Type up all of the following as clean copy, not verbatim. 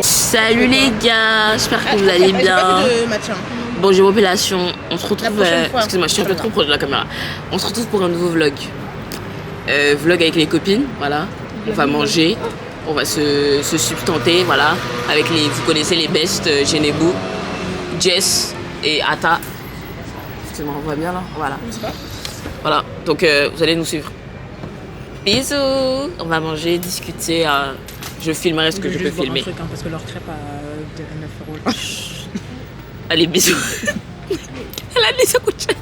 Salut les gars, j'espère que vous allez bien. Bonjour population, on se retrouve. Excuse-moi, je suis un peu trop proche de la caméra. On se retrouve pour un nouveau vlog. Vlog avec les copines, voilà. On va manger, on va se substanter, voilà. Avec les, vous connaissez les bestes, Genebou, Jess et Ata. Excusez-moi, on voit bien là, voilà. Voilà, donc vous allez nous suivre. Bisous. On va manger, discuter. Je filmerai ce que je peux filmer. Truc, hein, parce que leur crêpe à 9 €. Allez, bisous. Elle a dit ça coûte cher.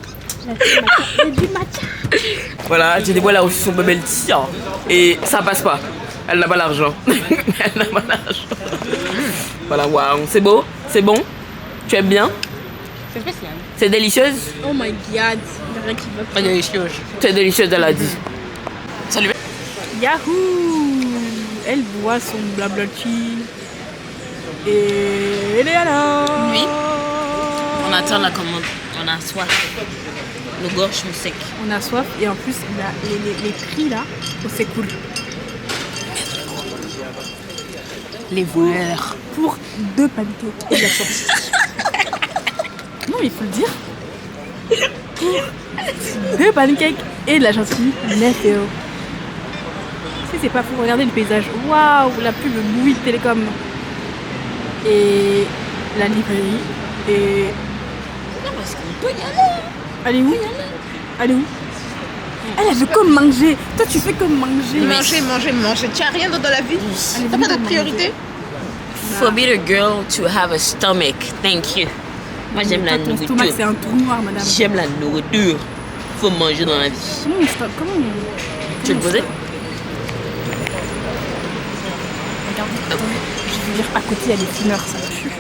Voilà, Genebou elle a reçu son bubble tea hein, et ça passe pas. Elle n'a pas l'argent. Elle n'a pas l'argent. Voilà, waouh, c'est beau, c'est bon. Tu aimes bien? C'est spécial. C'est délicieuse? Oh my god, il y a rien qui va pas. Délicieuse. C'est délicieuse, elle a dit. Salut. Yahoo! Elle boit son blabla tea. Et elle est là. Oui. On attend la commande. On a soif. Nos gorges sont secs. On a soif et en plus les prix là, oh, c'est cool. Les voleurs. Pour 2 pancakes et de la sauce. Non, il faut le dire. Pour 2 pancakes et de la chantilly, 9 €. Si c'est pas fou, regardez le paysage. Waouh, la pub Bouygues Télécom. Et la librairie. Et. Non, parce qu'on peut y aller. Elle est où? Elle est où? Elle veut comme manger. Toi, tu fais comme manger. Manger. Tu as rien d'autre dans la vie? T'as pas d'autre priorité? Forbid a girl to have a stomach. Thank you. Moi, j'aime la Ton stomac, c'est nourriture. un trou noir, madame. J'aime la nourriture. Faut manger dans la vie. Comment Tu veux le poser? Regarde, je veux dire, à côté, il y a des fumeurs, ça pue.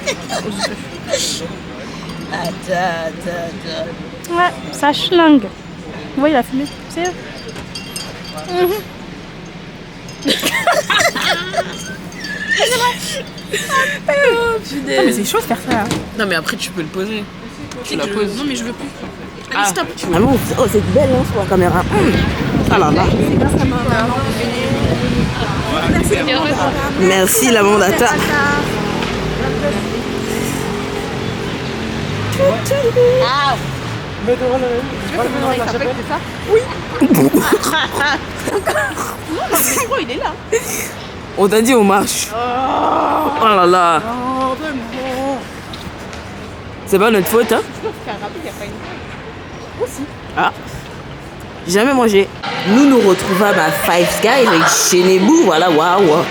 Attends. Ouais, ça schlingue. Vous voyez la fumée? C'est eux. Non, mais c'est chaud de faire ça. Hein. Non, mais après, tu peux le poser. Tu la poses. Non, mais je veux plus. Ah, Allez, stop. Ah non, oh, c'est belle hein, sur la caméra. Ah là là. Merci la mandata. Il est là. On t'a dit on marche. Oh là là. C'est pas notre faute hein. Ah. J'ai jamais mangé. Nous retrouvons à Five Guys avec Genebou. Voilà, waouh.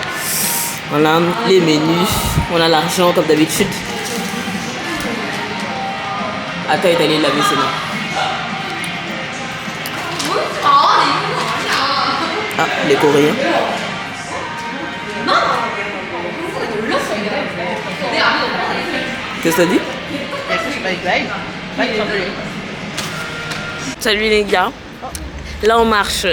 Voilà les menus. On a l'argent comme d'habitude. Attends, est allé laver ses mains. Ah, les Coréens. Qu'est-ce que t'as dit? Salut les gars. Là on marche,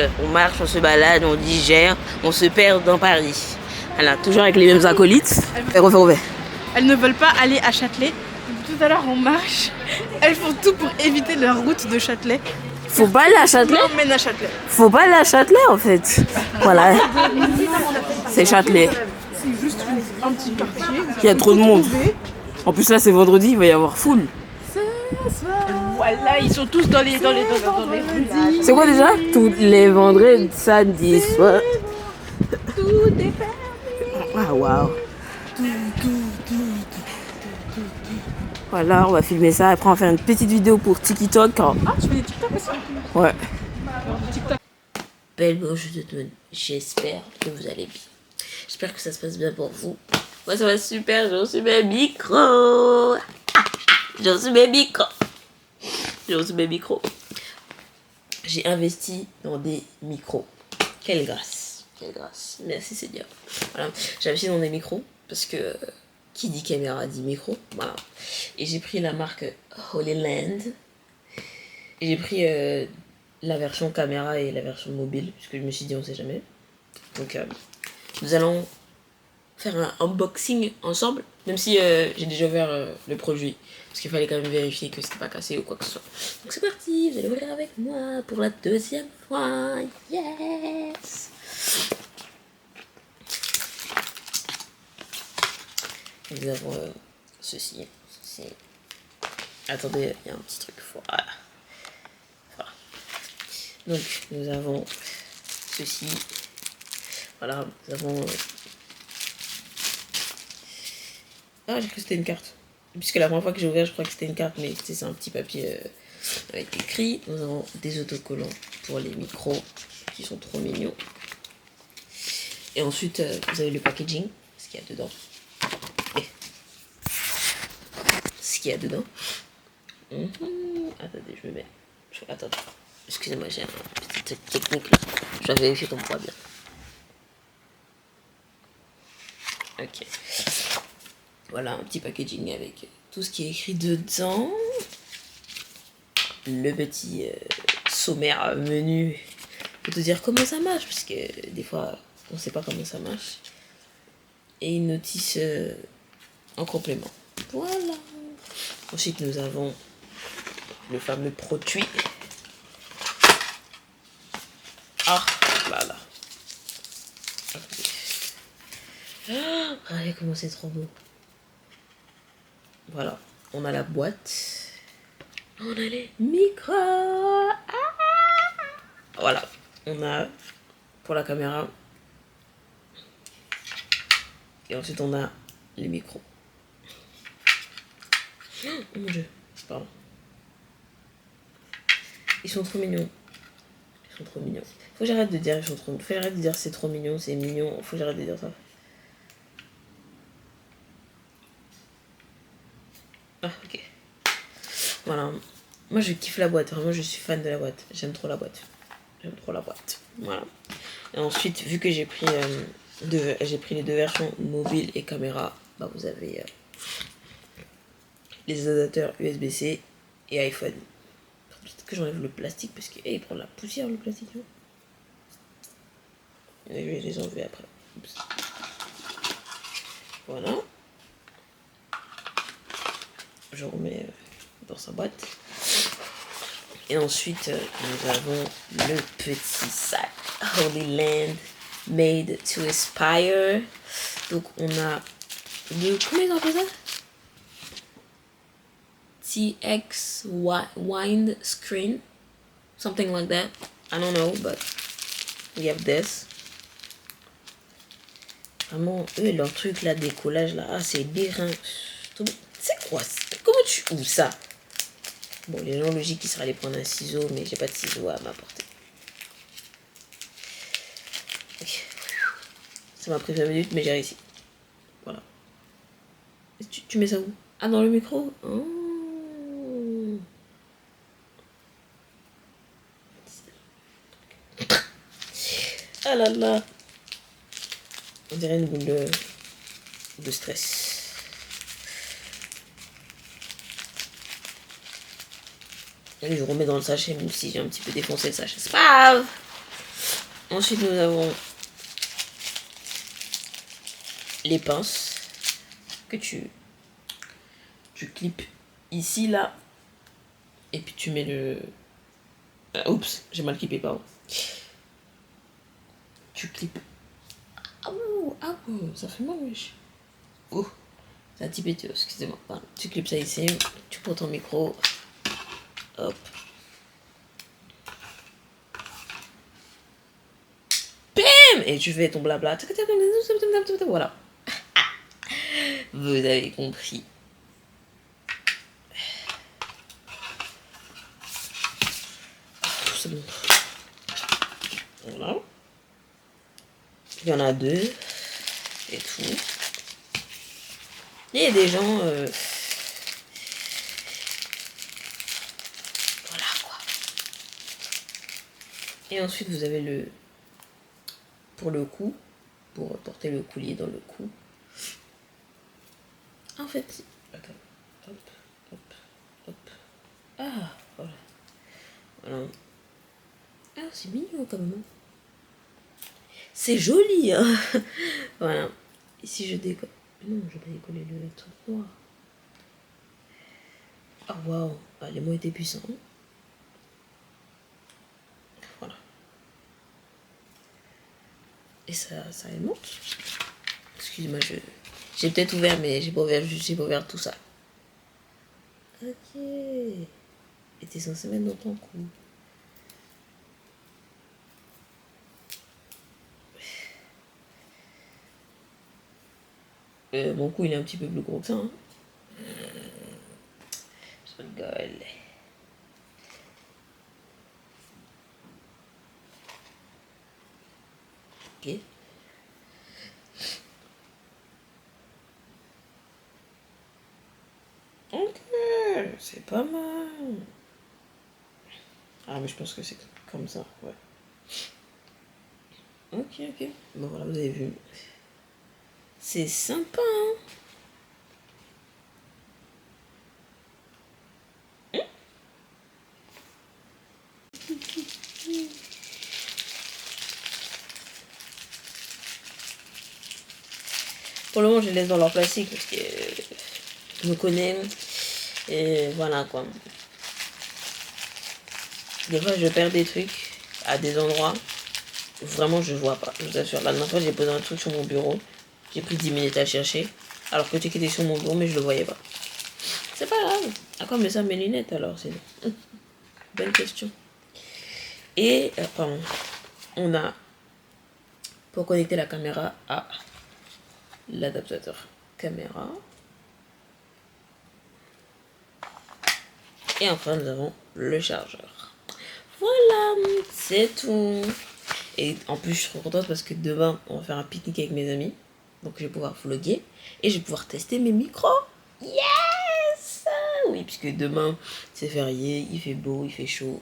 on se balade, on digère, on se perd dans Paris. Voilà, toujours avec les mêmes acolytes. Elles ne veulent pas aller à Châtelet. Tout à l'heure on marche. Elles font tout pour éviter la route de Châtelet. Faut pas aller à Châtelet? On mène à Châtelet. Faut pas aller à Châtelet en fait. Voilà. C'est Châtelet. C'est juste un petit quartier. Il y a trop de monde. En plus là c'est vendredi, il va y avoir foule. Voilà, ils sont tous dans les C'est quoi déjà? Tous les vendredis, samedi soir. Tout est permis. Ah waouh. Voilà, on va filmer ça. Après on va faire une petite vidéo pour TikTok. Ah, tu fais des TikTok aussi? Ouais. Belle bonjour tout le monde. J'espère que vous allez bien. J'espère que ça se passe bien pour vous. Moi ça va super, j'ai reçu mes micros. J'ai reçu mes micros. J'ai reçu mes micros. J'ai investi dans des micros. Quelle grâce. Quelle grâce. Merci Seigneur. Voilà. J'ai investi dans des micros parce que qui dit caméra dit micro. Voilà. Et j'ai pris la marque Holyland. Et j'ai pris la version caméra et la version mobile. Puisque je me suis dit on sait jamais. Donc nous allons faire un unboxing ensemble, même si j'ai déjà ouvert le produit, parce qu'il fallait quand même vérifier que c'était pas cassé ou quoi que ce soit. Donc c'est parti, vous allez ouvrir avec moi pour la deuxième fois. Yes. Nous avons ceci. Attendez, il y a un petit truc. Voilà. Donc nous avons ceci. Voilà, nous avons... Ah, j'ai cru que c'était une carte. Puisque la première fois que j'ai ouvert, je crois que c'était une carte, mais c'est un petit papier avec écrit. Nous avons des autocollants pour les micros qui sont trop mignons. Et ensuite, vous avez le packaging, ce qu'il y a dedans. Et ce qu'il y a dedans. Attendez, je me mets. Attendez. Excusez-moi, j'ai une petite technique là. Je vais vérifier ton poids bien. Ok. Voilà, un petit packaging avec tout ce qui est écrit dedans. Le petit sommaire menu pour te dire comment ça marche, parce que des fois, on ne sait pas comment ça marche. Et une notice en complément. Voilà. Ensuite, nous avons le fameux produit. Ah, là là. Regardez comment c'est trop beau. Voilà, on a la boîte. On a les micros. Voilà, on a pour la caméra. Et ensuite on a les micros. Oh mon dieu, pardon. Ils sont trop mignons. Ils sont trop mignons. Faut que j'arrête de dire ils sont trop mignons. Faut que j'arrête de dire c'est trop mignon, c'est mignon. Faut que j'arrête de dire ça. Ah, ok. Voilà. Moi, je kiffe la boîte. Vraiment, je suis fan de la boîte. J'aime trop la boîte. J'aime trop la boîte. Voilà. Et ensuite, vu que j'ai pris, les deux versions mobile et caméra, bah, vous avez les adaptateurs USB-C et iPhone. Peut-être que j'enlève le plastique parce qu'il prend la poussière, le plastique. Hein. Et je vais les enlever après. Oups. Voilà. Je remets dans sa boîte. Et ensuite, nous avons le petit sac Holy Land Made to Aspire. Donc, on a le... Comment ils appellent ça? TX Wind Screen. Something like that. I don't know, but we have this. Vraiment, eux, leur truc là, décollage là, c'est bérin. C'est quoi? Comment tu ouvres ça? Bon, les gens logiques, ils seraient allés prendre un ciseau, mais j'ai pas de ciseaux à m'apporter. Okay. Ça m'a pris 20 minutes, mais j'ai réussi. Voilà. Tu mets ça où? Ah, dans le micro? Oh. Ah là là. On dirait une boule de stress. Et je remets dans le sachet, même si j'ai un petit peu défoncé le sachet. C'est pas grave. Ensuite, nous avons les pinces que tu clips ici, là. Et puis tu mets le... oups, j'ai mal clippé, pardon. Tu clips. Ah ouh, ça fait mal, wesh. Oh, ça a petit pété, excusez-moi. Voilà. Tu clips ça ici, tu prends ton micro. Hop. Bam! Et tu fais ton blabla. Voilà. Vous avez compris. C'est bon. Voilà. Il y en a deux. Et tout. Il y a des gens... Voilà quoi. Et ensuite vous avez le... Pour le cou. Pour porter le coulier dans le cou. En fait... Attends. Hop, hop, hop. Ah, voilà. Voilà. Ah, c'est mignon quand même. C'est joli, hein. Voilà. Et si je décolle... Non, je vais décoller le truc noir. Ah waouh, les mots étaient puissants. Voilà. Et ça monte. Excuse-moi, j'ai peut-être ouvert, mais j'ai pas ouvert tout ça. Ok. Et t'es censé mettre dans ton cou. Mon cou, il est un petit peu plus gros que ça. Hein. Je rigole. Ok. Ok, c'est pas mal. Ah, mais je pense que c'est comme ça, ouais. Ok. Bon, voilà, vous avez vu. C'est sympa, hein. Pour le moment, je les laisse dans leur plastique parce que je me connais. Et voilà quoi. Des fois, je perds des trucs à des endroits où vraiment je vois pas. Je vous assure. La dernière fois, j'ai posé un truc sur mon bureau. J'ai pris 10 minutes à chercher. Alors que le truc était sur mon bureau, mais je le voyais pas. C'est pas grave. À quoi me ça mes lunettes alors? C'est bonne question. Et pardon. On a pour connecter la caméra à l'adaptateur caméra. Et enfin, nous avons le chargeur. Voilà, c'est tout. Et en plus, je suis trop contente parce que demain, on va faire un pique-nique avec mes amis. Donc, je vais pouvoir vlogger et je vais pouvoir tester mes micros. Yes! Oui, puisque demain, c'est férié, il fait beau, il fait chaud.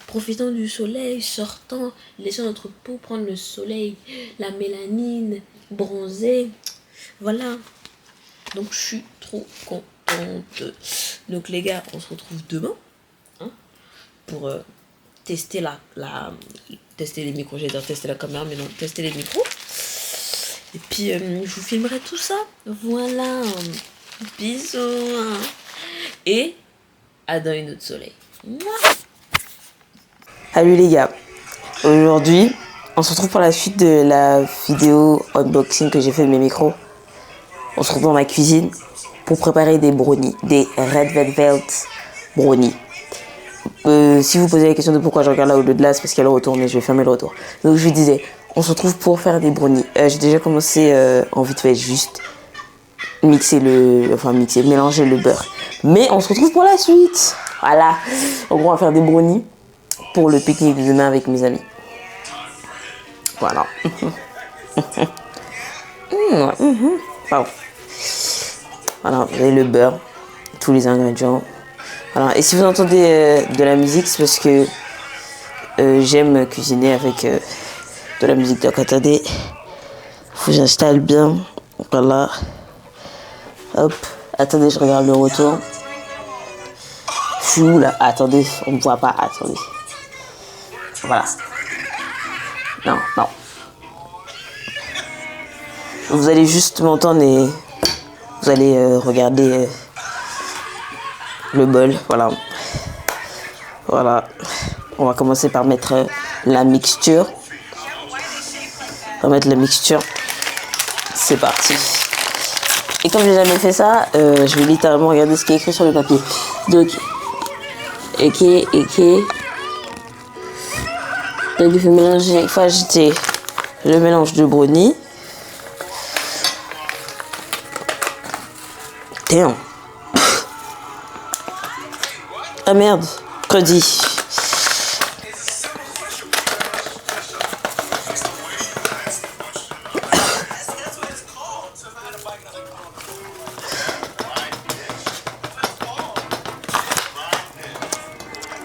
Profitons du soleil, sortant, laissant notre peau prendre le soleil, la mélanine, bronzer. Voilà. Donc, je suis trop contente. Donc, les gars, on se retrouve demain hein, pour tester tester les micros. J'ai dit tester la caméra, mais non, tester les micros. Et puis, je vous filmerai tout ça. Voilà. Bisous. Et à dans une autre soleil. Salut les gars. Aujourd'hui, on se retrouve pour la suite de la vidéo unboxing que j'ai fait de mes micros. On se retrouve dans ma cuisine pour préparer des brownies, des Red Velvet brownies. Si vous posez la question de pourquoi je regarde là au-delà, c'est parce qu'il y a le retour, mais je vais fermer le retour. Donc je vous disais, on se retrouve pour faire des brownies. J'ai déjà commencé en vite fait, juste mélanger le beurre. Mais on se retrouve pour la suite. Voilà. En gros, on va faire des brownies pour le pique-nique de demain avec mes amis. Voilà. Pardon. Voilà, vous avez le beurre, tous les ingrédients. Voilà. Et si vous entendez de la musique, c'est parce que j'aime cuisiner avec de la musique. Donc attendez, faut que j'installe bien. Voilà. Hop. Attendez, je regarde le retour. Je suis où là? Attendez, on me voit pas. Attendez. Voilà. Non. Vous allez juste m'entendre et vous allez regarder le bol. Voilà. On va commencer par mettre la mixture. On va mettre la mixture. C'est parti. Et comme j'ai jamais fait ça, je vais littéralement regarder ce qui est écrit sur le papier. Donc, donc il faut mélanger, il faut agiter le mélange de brownie. Damn. Ah merde, redis.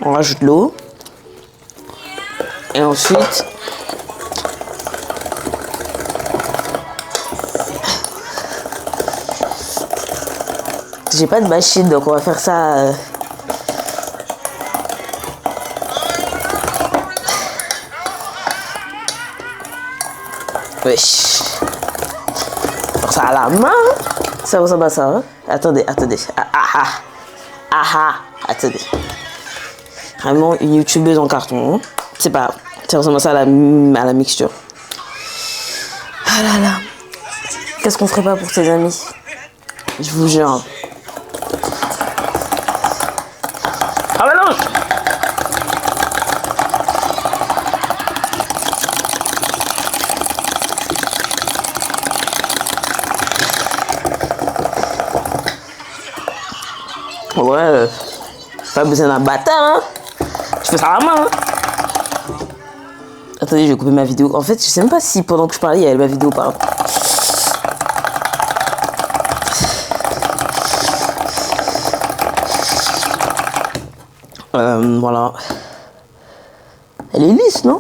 On rajoute l'eau. Et ensuite, j'ai pas de machine, donc on va faire ça. Wesh. ça à la main. Ça ressemble à ça. Hein? Attendez. Attendez. Vraiment une youtubeuse en carton. Hein? C'est pas. Ça ressemble à ça à la mixture. Ah là là. Qu'est-ce qu'on ferait pas pour ses amis? Je vous jure. Ah bah non! Ouais, pas besoin d'un bâtard, hein. Je fais ça à la main, hein. Attendez, je vais couper ma vidéo. En fait, je sais même pas si pendant que je parlais, il y avait ma vidéo ou pas. Voilà. Elle est lisse, non?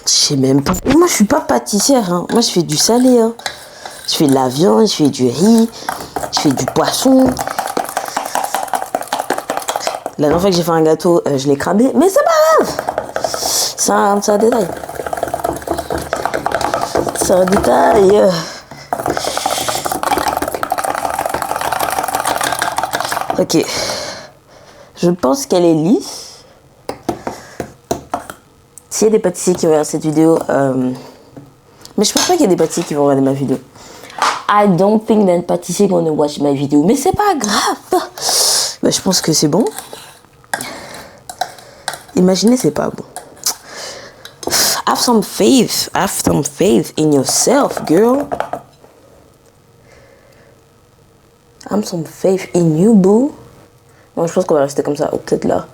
Je sais même pas. Moi, je suis pas pâtissière, hein. Moi, je fais du salé, hein. Je fais de la viande, je fais du riz, je fais du poisson. La dernière fois que j'ai fait un gâteau, je l'ai cramé, mais c'est pas grave. C'est un détail. C'est un détail. Ok. Je pense qu'elle est lisse. S'il y a des pâtissiers qui regardent cette vidéo, mais je pense pas qu'il y a des pâtissiers qui vont regarder ma vidéo. I don't think that pâtissier gonna watch my vidéo, mais c'est pas grave. Bah, je pense que c'est bon. Imaginez, c'est pas bon. Have some faith. Have some faith in yourself, girl. Have some faith in you, boo. Bon, je pense qu'on va rester comme ça. Ou peut-être là.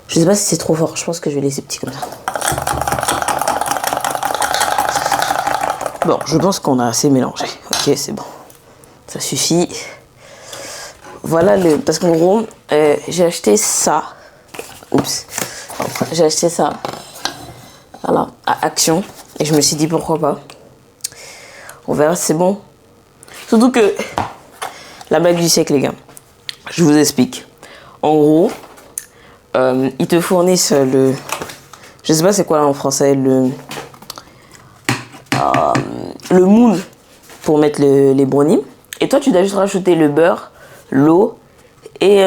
Je sais pas si c'est trop fort. Je pense que je vais laisser petit comme ça. Bon, je pense qu'on a assez mélangé. Ok, c'est bon. Ça suffit. Voilà le... Parce qu'en gros, j'ai acheté ça. Oups. J'ai acheté ça. Voilà, à Action. Et je me suis dit pourquoi pas. On verra si c'est bon. Surtout que... La blague du siècle, les gars. Je vous explique. En gros, ils te fournissent le... Je sais pas c'est quoi là en français. Le moule pour mettre les brownies. Et toi, tu dois juste rajouter le beurre, l'eau et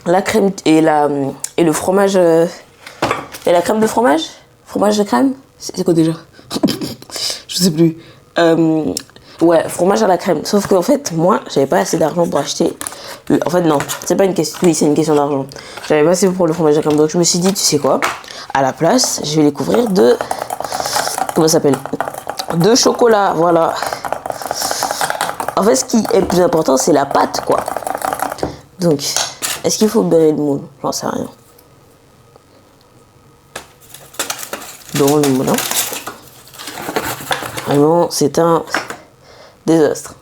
la crème et le fromage et la crème de fromage. Fromage de crème. C'est quoi déjà? Je sais plus. Ouais, fromage à la crème. Sauf qu'en fait, moi, j'avais pas assez d'argent pour acheter. En fait, non, c'est pas une question. Oui, c'est une question d'argent. J'avais pas assez pour le fromage à la crème. Donc, je me suis dit, tu sais quoi? À la place, je vais les couvrir de. Comment ça s'appelle? De chocolat. Voilà. En fait, ce qui est le plus important, c'est la pâte, quoi. Donc, est-ce qu'il faut beurrer le moule? J'en sais rien. Beurrons le moule, hein. Vraiment, c'est un désastre.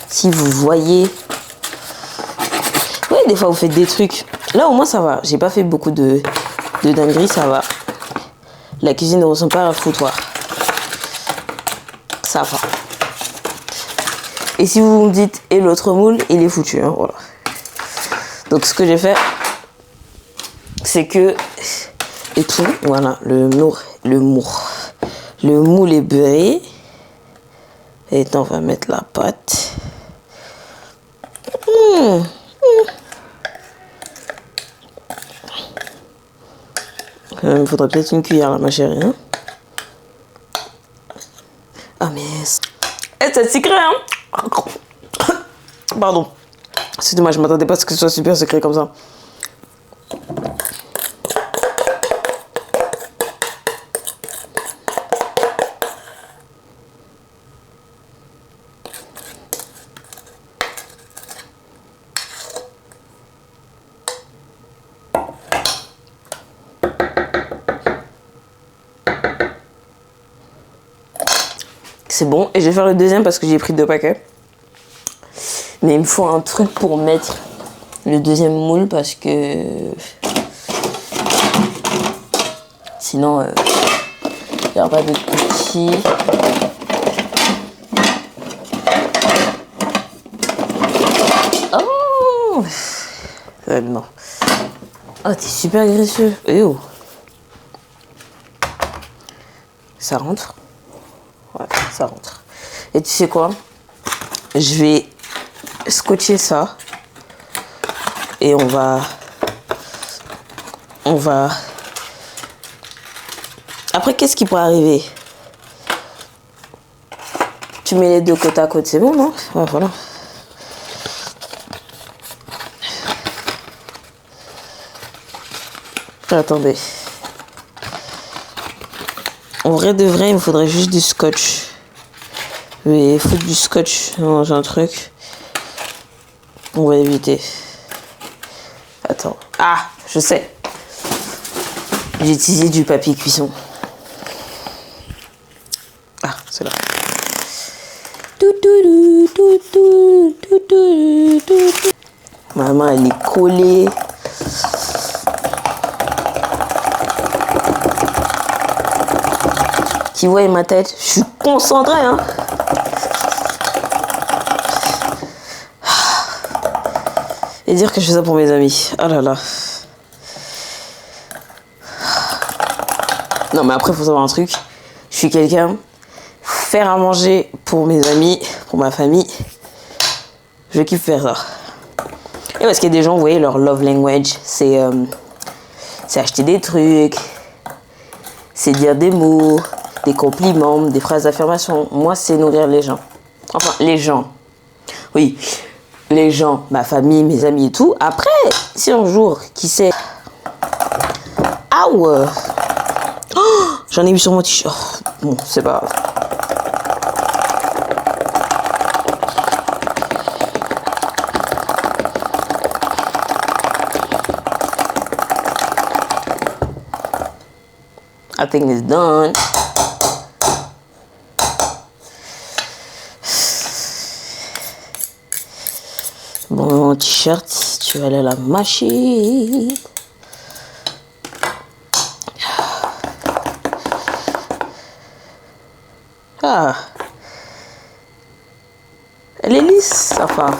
Si vous voyez... Ouais, des fois, vous faites des trucs. Là, au moins, ça va. J'ai pas fait beaucoup de dingueries, ça va. La cuisine ne ressemble pas à un foutoir. Ça va. Et si vous me dites, et l'autre moule, il est foutu, hein, voilà. Donc, ce que j'ai fait, c'est que... Et tout, voilà, le moule est beurré. Et on va mettre la pâte. Il faudrait peut-être une cuillère là, ma chérie. Hein? Ah, mais... c'est secret, hein? Pardon. Excusez-moi, je m'attendais pas à ce que ce soit super secret comme ça. C'est bon, et je vais faire le deuxième parce que j'ai pris 2 paquets. Mais il me faut un truc pour mettre le deuxième moule parce que sinon il n'y aura pas de petits. Oh non. Oh, t'es super graisseux. Oh. Ça rentre? Ouais, ça rentre. Et tu sais quoi? Je vais scotcher ça. Et on va... Après, qu'est-ce qui pourrait arriver? Tu mets les deux côte à côte, c'est bon, non? Ouais, voilà. Attendez. En vrai de vrai, il me faudrait juste du scotch. Mais foutre du scotch dans un truc, on va éviter. Attends. Ah, je sais. J'ai utilisé du papier cuisson. Ah, c'est là. Ma main, elle est collée. Tu vois ma tête, je suis concentrée, hein. Et dire que je fais ça pour mes amis. Oh là là. Non, mais après, il faut savoir un truc. Je suis quelqu'un. Faire à manger pour mes amis, pour ma famille, je kiffe faire ça. Et parce qu'il y a des gens, vous voyez, leur love language, c'est acheter des trucs, c'est dire des mots, des compliments, des phrases d'affirmation. Moi, c'est nourrir les gens. Enfin, les gens. Oui, les gens, ma famille, mes amis et tout. Après, si un jour, qui sait... Ah ouais. Oh, j'en ai eu sur mon t-shirt. Bon, c'est pas grave. I think it's done. Bon, t-shirt, tu vas aller à la machine. Ah. Elle est lisse, enfin.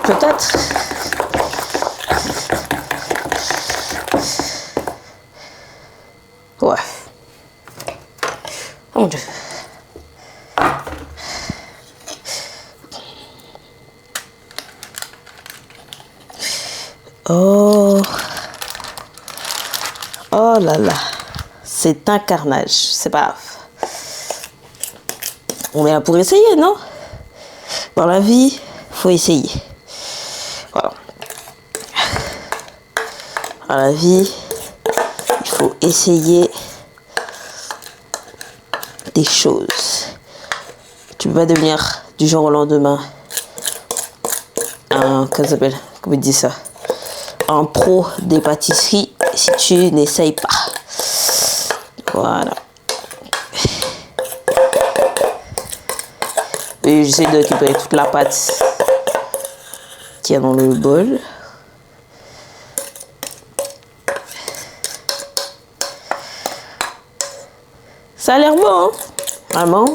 Peut-être. Ouais. Oh mon Dieu. Oh. Oh là là. C'est un carnage. C'est pas grave. On est là pour essayer, non? Dans la vie, faut essayer. Voilà. Dans la vie, il faut essayer des choses. Tu peux pas devenir du jour au lendemain comment ça s'appelle? Comment on dit ça? Un pro des pâtisseries si tu n'essayes pas. Voilà. Et j'essaie de récupérer toute la pâte qu'il y a dans le bol. Ça a l'air bon, hein? Vraiment.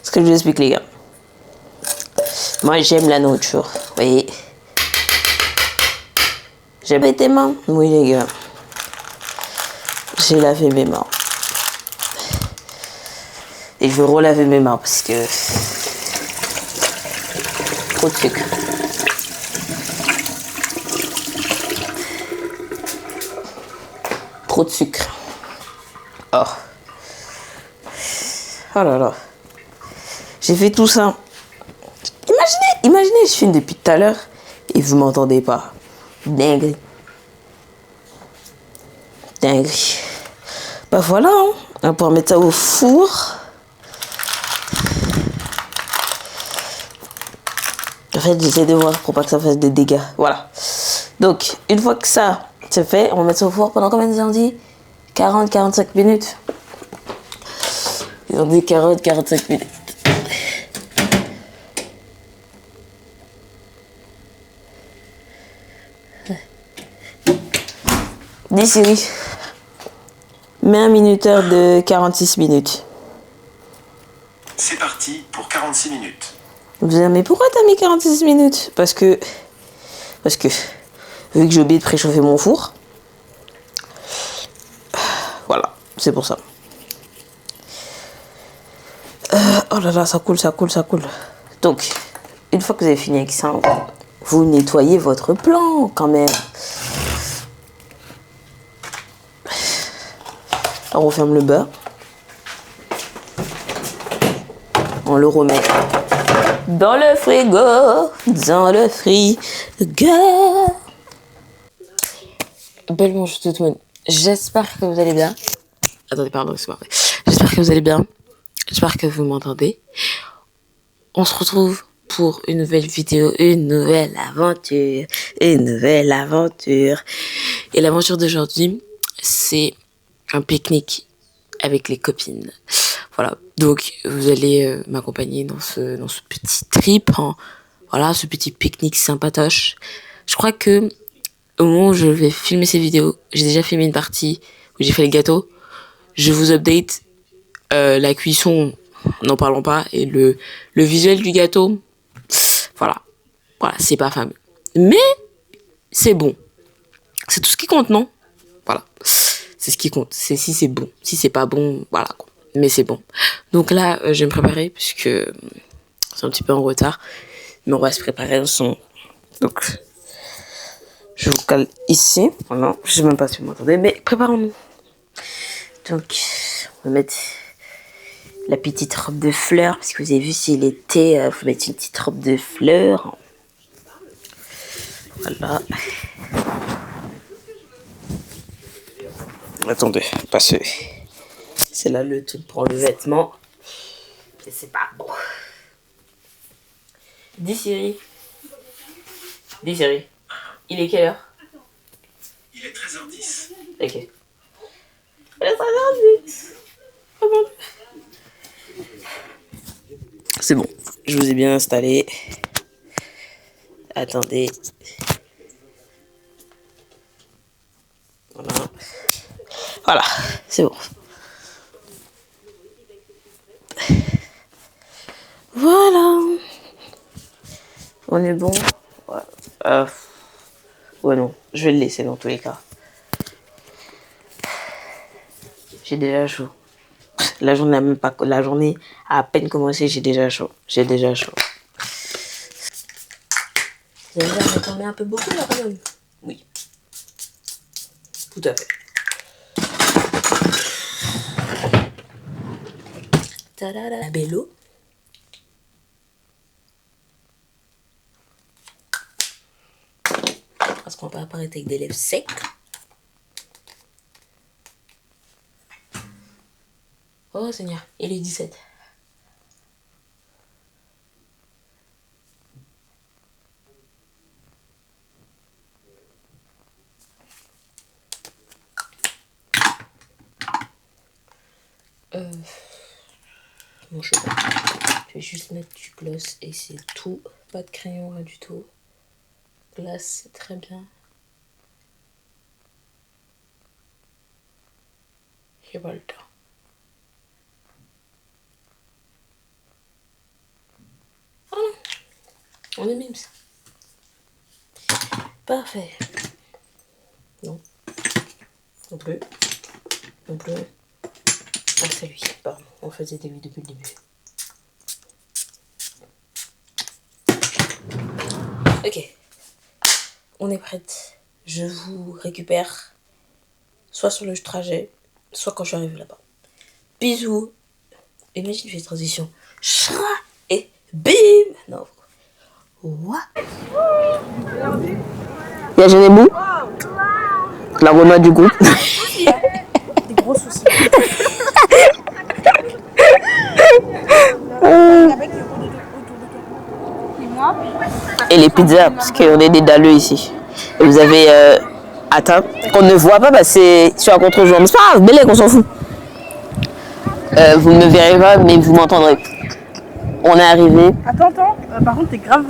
Ce que je vous explique, les gars. Moi, j'aime la nourriture. Vous voyez? J'aime tes mains. Oui, les gars. J'ai lavé mes mains. Et je vais relaver mes mains parce que... Trop de sucre. Trop de sucre. Oh. Oh là là. J'ai fait tout ça. Imaginez, je filme depuis tout à l'heure et vous m'entendez pas. Dingue. Dinguerie. Bah voilà, hein. On va pouvoir mettre ça au four. En fait, j'essaie de voir pour pas que ça fasse des dégâts. Voilà. Donc, une fois que ça c'est fait, on va mettre ça au four pendant combien de temps on dit? 40-45 minutes. Ils ont dit 40-45 minutes. Dis Siri. Mets un minuteur de 46 minutes. C'est parti pour 46 minutes. Vous allez dire, mais pourquoi t'as mis 46 minutes? Parce que Parce que vu que j'ai oublié de préchauffer mon four, voilà, c'est pour ça. Oh là là, ça coule. Donc, une fois que vous avez fini avec ça, vous nettoyez votre plan quand même. Alors on ferme le beurre. On le remet dans le frigo. Belle manche toute le monde. J'espère que vous allez bien. Attendez, pardon, c'est parfait. J'espère que vous allez bien. J'espère que vous m'entendez. On se retrouve pour une nouvelle vidéo, une nouvelle aventure. Et l'aventure d'aujourd'hui, c'est un pique-nique avec les copines. Voilà, donc vous allez m'accompagner dans ce petit trip, hein. Voilà, ce petit pique-nique sympatoche. Je crois que au moment où je vais filmer ces vidéos, j'ai déjà filmé une partie où j'ai fait les gâteaux. Je vous update la cuisson, n'en parlons pas, et le visuel du gâteau. Voilà, c'est pas fameux, mais c'est bon. C'est tout ce qui compte, non? Voilà, c'est ce qui compte. C'est si c'est bon. Si c'est pas bon, voilà quoi. Mais c'est bon. Donc là, je vais me préparer puisque c'est un petit peu en retard. Mais on va se préparer ensemble. Donc, je vous cale ici. Voilà. Je sais même pas si vous m'entendez, mais préparons-nous. Donc, on va mettre la petite robe de fleurs. Parce que vous avez vu, c'est l'été, il faut mettre une petite robe de fleurs. Voilà. Attendez, passez. C'est là le truc pour le vêtement. Et c'est pas bon. Dis Siri. Il est quelle heure? Il est 13h10. Ok. Il est 13h10. Oh mon Dieu. C'est bon. Je vous ai bien installé. Attendez. Voilà. C'est bon. Voilà. On est bon. Ouais, non. Je vais le laisser dans tous les cas. J'ai déjà chaud. La journée a à peine commencé, j'ai déjà chaud. Vous allez voir, j'en mets un peu beaucoup là quand même. Oui. Tout à fait. Tadada. La belle eau. Parce qu'on va pas apparaître avec des lèvres secs. Oh Seigneur, il est 17. Mon cheveu. Je vais juste mettre du gloss et c'est tout. Pas de crayon, rien du tout. Glace, c'est très bien. J'ai pas le temps. Ah non, on est mimes. Parfait. Non. Non plus. Ah, c'est lui. Pardon, on faisait des vues depuis le début. Ok. On est prête. Je vous récupère soit sur le trajet, soit quand je suis arrivée là-bas. Bisous. Imagine, je fais transition. Chra et bim. Non. What? Il y a Genebou, la Renoir du groupe. Des gros soucis. Et les pizzas, parce qu'on est des dalleux ici. Et vous avez atteint, qu'on ne voit pas, bah c'est sur un contre-jour. Mais c'est pas grave, Bélec, on s'en fout. Vous ne me verrez pas, mais vous m'entendrez. On est arrivé. Attends, par contre, t'es grave.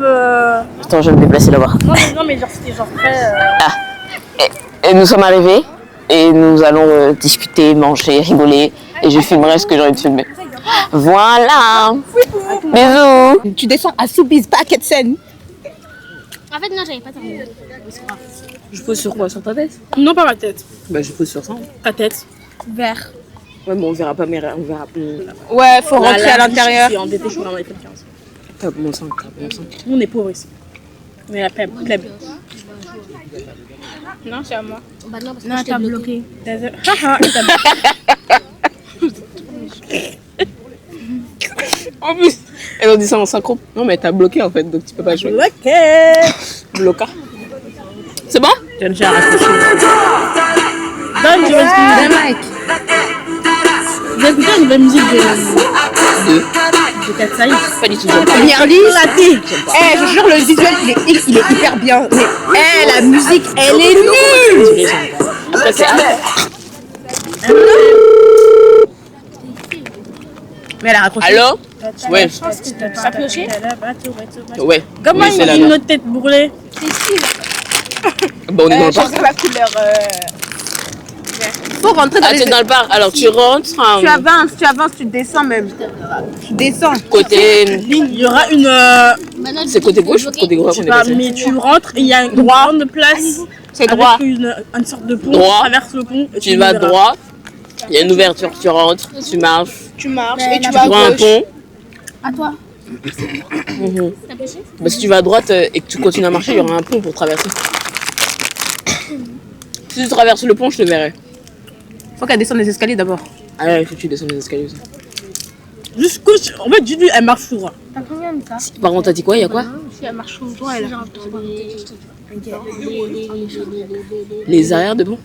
Attends, je vais me déplacer là-bas. Non, mais genre, c'était genre très. Ah. Et nous sommes arrivés, et nous allons discuter, manger, rigoler. Et je filmerai ce que j'ai envie de filmer. Voilà. Bisous. Tu descends à Soubise, pas à Ketsen. En fait, non, j'avais pas terminé. Je pose sur quoi? Sur ta tête? Non, pas ma tête. Bah, je pose sur ça. Ta tête. Vert. Ouais, mais on verra pas mes rêves. On verra plus. Ouais, faut rentrer à l'intérieur. Je suis endettée, je suis dans les 15. T'as bon sang, t'as bon sang. Nous, on est pauvres ici. On est la plèbe. Non, c'est à moi. Bah non, parce que je t'ai bloqué. Haha, En plus, elles ont dit ça en synchro. Non, mais t'as bloqué en fait, donc tu peux pas jouer. ok. Bloca. C'est bon? J'ai raccroché. Donne, tu vas expliquer. Vous avez écouté une nouvelle musique de Katsai? Pas du tout. Première ligne. Eh, je jure, le visuel, il est hyper bien. Mais la musique, elle est nulle. Ça, c'est Mais elle a raccroché. Allô? Ouais. Ça pioché? Ouais. Comment Oui, c'est la il y a note. notre tête brûlée? Bon, on est dans le Je pense parc. que la couleur. Faut rentrer dans Ah, les. tu es dans le parc. Alors, tu rentres. Tu avances, tu descends même. Tu descends. Côté. Il y aura une. C'est côté gauche ou côté droit qu'on est Bah, passé? mais tu rentres et il y a une grande place. C'est avec droit. une sorte de pont. Droit. Tu traverses le pont. Et Tu vas verras. droit. Il y a une ouverture. Tu rentres. Tu marches. Tu marches Mais et tu la vas à Tu prends un gauche. pont. À toi. Mhm. T'as pêché? Bah, si tu vas à droite et que tu continues à marcher, il y aura un pont pour traverser. Si tu traverses le pont, je te verrai. Faut qu'elle descende les escaliers d'abord. Ah ouais, il faut que tu descendes les escaliers aussi. Jusqu'où. En fait, Julie, elle marche tout droit. T'as combien de ça? Par contre, t'as dit quoi? Il y a quoi? Si elle marche tout le temps, elle a. Les arrières de pont.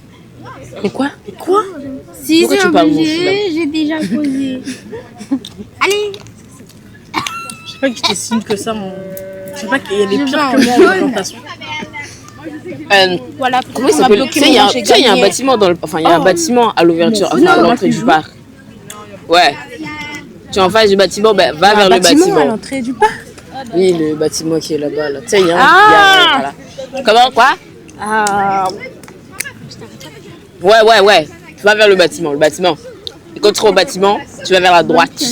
Mais quoi? Quoi? Si Pourquoi c'est tu parles mon obligé, j'ai déjà posé. Allez. Je sais pas qui te signe que ça. Je sais pas qu'il y a des Je pires vais que en moi en jaune. orientation. Voilà. Comment il s'appelle? Tu sais, il y a un bâtiment dans le. Enfin, il y a un bâtiment à l'ouverture, enfin à l'entrée du parc. Ouais. Tu es en face du bâtiment, ben va vers le bâtiment. à l'entrée du parc. Oui, le bâtiment qui est là-bas. Là. Tu sais, il y a un. Ah. Voilà. Comment? Quoi? Ah. Ouais. Tu vas vers le bâtiment. Et quand tu seras au bâtiment, tu vas vers la droite.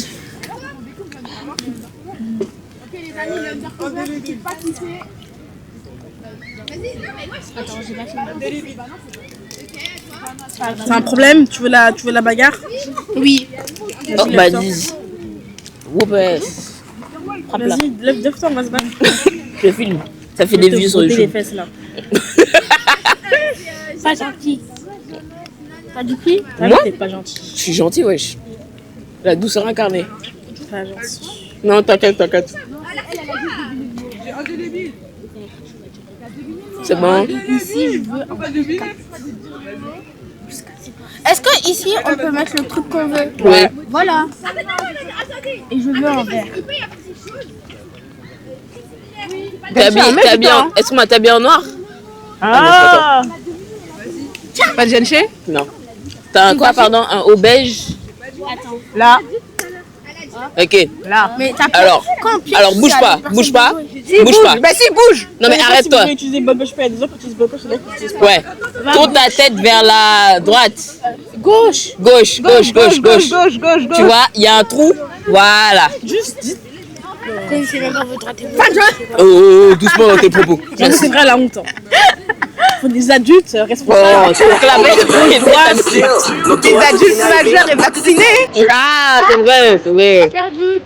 C'est un problème? Tu veux la bagarre? Oui. Oh, bah dis. Ouais. Frappe là. Vas-y, lève-toi, on va se battre. Je filme. Ça fait des vues sur les YouTube. fesses là. Pas gentil. Pas du prix? Moi? T'es pas gentil. Je suis gentil, wesh. La douceur incarnée. Pas gentil. Non, t'inquiète. C'est bon? Ici, je veux un. Est-ce que ici on peut mettre le truc qu'on veut? Ouais. Voilà. Et je veux en vert. T'es habillé en... Est-ce qu'on m'a habillé en noir? Ah! Pas de jeune chez? Non. T'as un quoi, pardon? Un haut beige? Là. Ok. Là. Mais t'as Alors, bouge pas. Bouge pas. Bouge pas. Bah si, bouge. Non, mais arrête-toi. Si vous utiliser bonne poche, il y a des gens qui utilisent bonne poche, il y en a qui utilisent pas. Ouais. Tourne ta tête vers la droite. Gauche. Gauche. Tu vois, il y a un trou. Voilà. Juste, dites. C'est même pas votre droite. Oh, doucement dans tes propos. Non, c'est vrai, la honte. Faut des adultes responsables. Oh, tu réclames. Des adultes majeurs et vaccinés. Ah, c'est vrai. Perdu.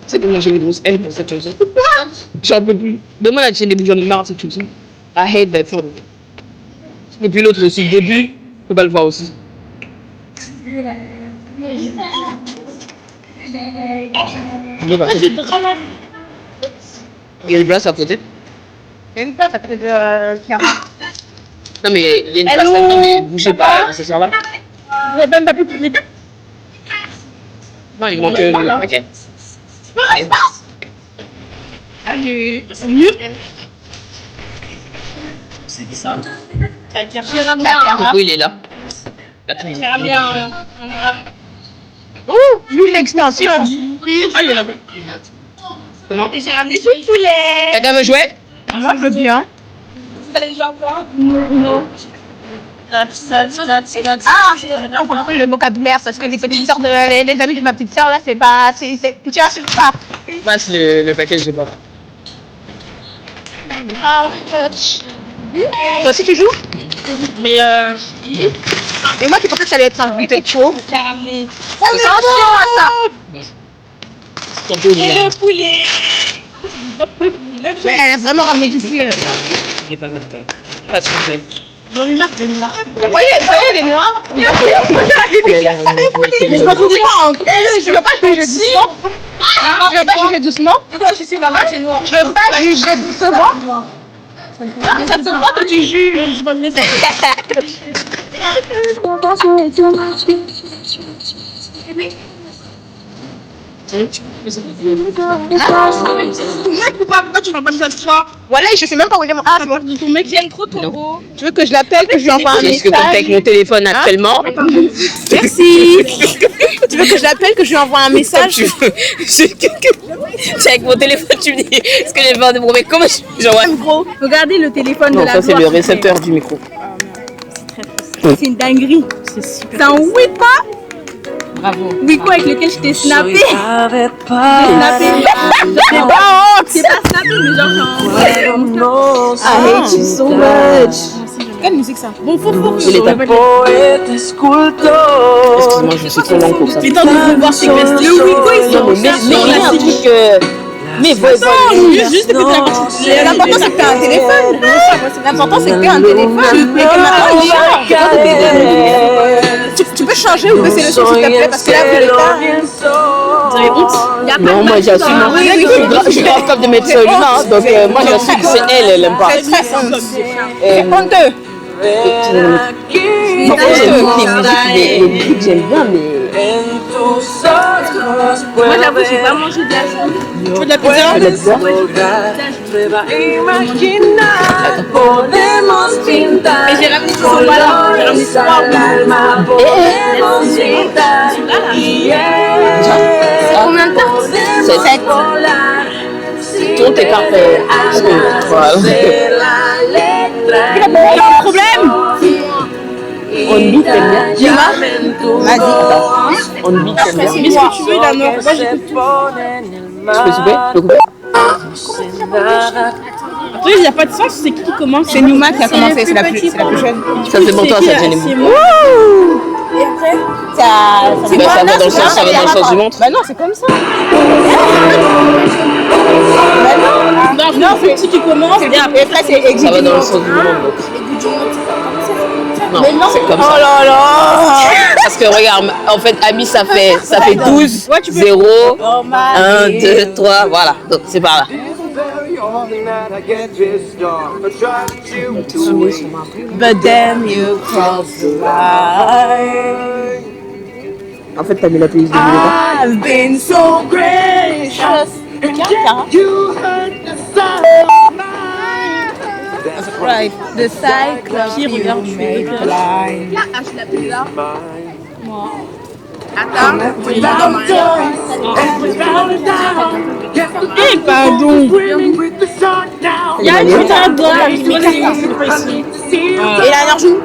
C'est que moi j'ai les grosses ailes pour cette chose. J'en peux plus. Donne-moi la chaîne des bouillons de marre, cette chose. I hate that film. Et puis l'autre aussi, le début, je peux pas le voir aussi. Il y a une place à côté. Il y a une place à côté de Non mais il y a une place là, mais bougez pas, ça sert là. Vous n'avez même pas pu poser. Non, il manque le paquet. C'est mieux. C'est ça. Ah. Pourquoi il est là? Lui l'extension. Ah, il est là. Comment? J'ai ramené du poulet. Quelqu'un veut jouer? Moi je veux bien. Non. Ah, on comprend le vocabulaire parce que les petites sœurs les amis de ma petite sœur là, c'est pas. Tu vois, c'est pas. Moi, c'est le paquet, je sais pas. Ah, toi aussi tu joues? Mais et moi qui pensais que ça allait être un peu chaud. Le poulet. Mais elle a vraiment ramené du poulet. Il est pas mal. Pas de problème. Vous voyez, les noirs. Je veux pas juger doucement. Je veux pas juger doucement. Pourquoi je suis maman, c'est noir. Je veux pas juger doucement. Ça se voit que tu juges. Pourquoi tu m'as pas dit ça? Voilà, je sais même pas où il est mon. Ah, c'est bon. Ton mec vient trop beau. Tu veux que je l'appelle, que je lui envoie un message? Est-ce que tu avec mon téléphone actuellement? Merci. Tu veux que je l'appelle, que je lui envoie un message? Tu veux. C'est avec mon téléphone, tu me dis. Est-ce que j'ai besoin de mon mec? Comment j'envoie? Gros, regardez le téléphone de Non, la ça c'est gloire. le récepteur du micro. C'est une dinguerie. C'est un Wiko. Bravo. Wiko avec lequel je t'ai snappé. Snappé. C'est pas honte. C'est pas snappé, mais genre. I hate you so much. Quelle musique ça? Bon, faut. Il est à excuse-moi, je suis trop long pour ça. Mais tant de voir c'est que le Wiko, ils sont. Mais il y a un truc. Mais Juste que L'important c'est que t'as un téléphone. L'important c'est que t'as un téléphone. Et que maintenant, tu peux changer ou baisser le son s'il te plaît parce que là vous l'êtes non, moi j'assume. Je suis grave capable de mettre ça là, donc moi j'assume que c'est elle aime pas. C'est très honteux. C'est honteux. Les musiques j'aime bien, mais. Moi j'avoue, j'ai pas mangé de la viande. Tu veux de la pizza? Mais j'ai ramené du chocolat. J'ai ramené 3 Combien de tartes? 7. Tout tes cartes. Voilà. Il y a un problème. On beat, t'aimes bien? Dis-moi. Vas-y. On beat, t'aimes bien? Mais ce que tu veux, il a non. Moi j'écoute tout. Je peux souper? Je peux couper? Oui, il n'y a pas de sens, c'est qui commence? C'est Numa qui a commencé, c'est la plus jeune. Ça c'est pour toi, ça gêne beaucoup. Et après, ça Ça va dans le sens du ventre. Bah non, c'est comme ça. Non, c'est qui commence. Et après, c'est Ça va dans le sens du ventre. Non, c'est comme ça. Oh là là. Parce que regarde, en fait, Ami, ça fait 12, 0, 1, 2, 3, voilà. Donc c'est par là. But then you cross the line. En fait, t'as mis la playlist de I've been so gracious. You heard the sound of mine. That's right. The cycle you make blind. Attends, pardon. Il y a une putain de gomme avec mes cartes. Et la joue.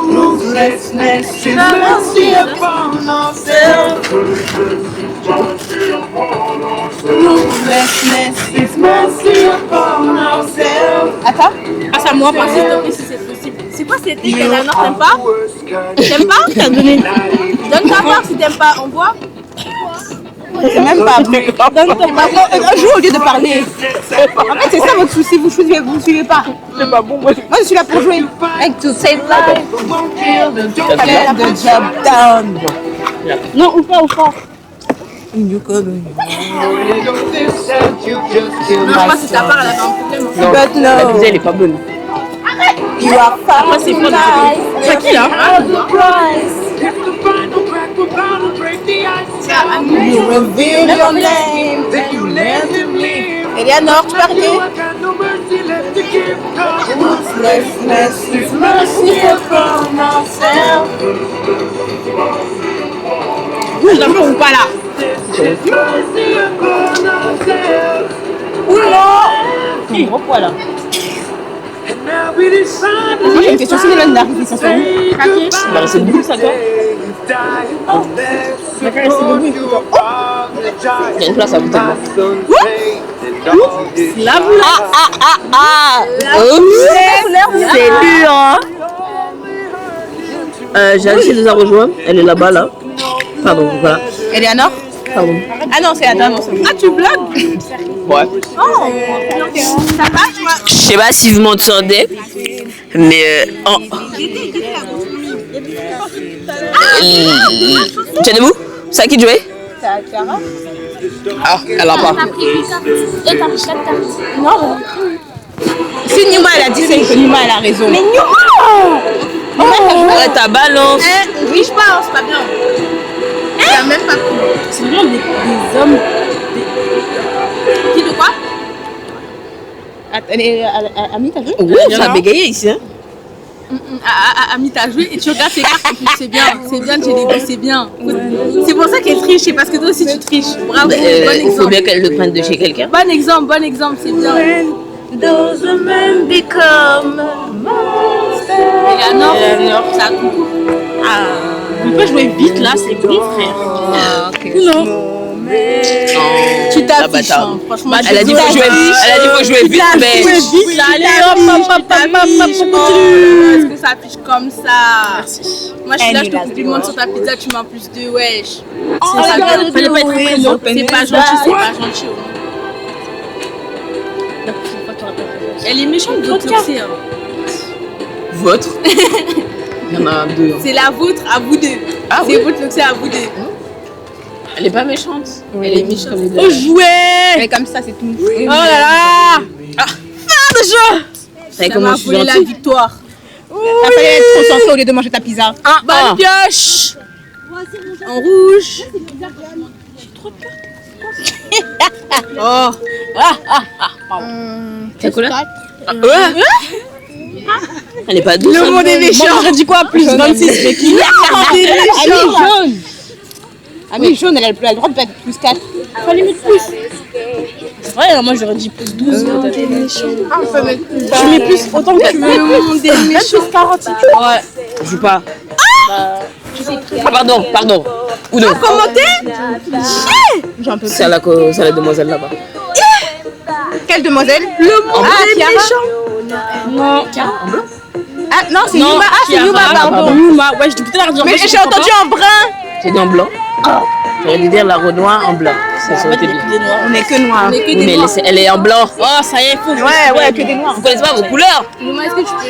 Ruthlessness is mercy upon ourselves. Ruthlessness is mercy upon ourselves. Attends. Passe à moi, parce que si c'est possible. C'est quoi c'était que la Nord t'aimes pas? T'aimes pas? T'as donné. Donne ta part si t'aimes pas, on voit. C'est même pas vrai. Un jour au lieu de parler. En fait, c'est ça votre souci, vous suivez pas. C'est pas bon. Moi, je suis là pour jouer. Like to save life. Get the job done. Non, ou pas. You could. Non, je crois que c'est ta part, elle avait un problème. Non, But no. la pizza, elle est pas bonne. You are Après, c'est pas c'est qui là? You reveal your name. Eleanor, tu parlais? Ruthlessness is mercy upon ourselves. Vous, d'abord ou pas là? Oula! Gros poids là. Moi j'ai une question, si Mélanie n'arrive pas, ça Il va rester debout, ça, toi? Il va rester debout, il faut Il y a une place à côté de moi. La boule. C'est dur, hein. J'ai essayé de la rejoindre. Elle est là-bas, là. Pardon, voilà. Eleanor? Pardon. Ah non, c'est Adam. Ah, tu blagues? Ouais. Ça va, tu vois? Je sais pas si vous m'entendez, mais tu es debout? C'est à qui de jouer? C'est à Clara? Ah, elle a pas. T'as pris 8 cartes. Et t'as pris 4 cartes. Non. Si Numa elle a dit, c'est que Numa elle a raison. Mais Ouais, ta balance. oui, je pense, c'est pas bien. Il a même pas pris. C'est vraiment des hommes. Qui de quoi? Ami, t'as joué? Ouais, ça a bégayé ici, hein. Ami, t'as joué et tu regardes tes cartes en plus, c'est bien, Djeligo, c'est bien. C'est pour ça qu'elle triche, c'est parce que toi aussi tu triches. Bravo, bon Il faut exemple. bien qu'elle le prenne de chez quelqu'un. Bon exemple, c'est bien. Those men become Eleanor, ça a coucou. On peut jouer vite là, c'est bon frère. Non. Tu t'affiches, hein, franchement. Elle a dit faut jouer vite, mais vite là, allez hop. Est-ce que ça affiche comme ça? Merci. Moi je suis là, je te coupe du monde sur ta pizza, tu m'en plus de wesh. Fallait pas être présent. C'est pas gentil. Elle est méchante, votre carte. votre. Il y en a deux. C'est la vôtre à vous deux. Ah c'est oui. votre c'est à vous deux. Elle est pas méchante. Elle est méchante. Oh, jouer. Mais comme ça, c'est tout. Oh là là. Fin de jeu. Ça comment m'a je suis volé la gentille. victoire. T'as failli être concentré au lieu de manger ta pizza. Bonne pioche. En rouge. Oh. T'as quoi là? Ouais. Elle est pas douce. Le monde est méchant. Moi j'aurais dit quoi? Plus 26, mais qui? Ami jaune. Ami jaune, elle a le droit de mettre plus 4. Fallait mettre plus. Ouais, moi j'aurais dit plus 12. Tu mets plus autant que tu veux. Le monde est Même méchant. plus 40 si tu veux. Ouais. Je joue pas. Ah pardon. Ou non. Commenter? J'en peux C'est à la demoiselle là-bas. Quelle demoiselle? Le monde est méchant. Non, Chiara en blanc. Ah non, c'est Yuma. Ah, c'est Yuma, pardon. Yuma, ouais, je dis peut-être dire. Mais j'ai entendu en brun. J'ai dit en blanc. J'aurais dû dire la Renoir en blanc. Ça aurait été bien. On est que noirs. Oui, mais elle est en blanc. Oh, ça y est, faut. Ouais, que des noirs. Vous connaissez pas vos couleurs?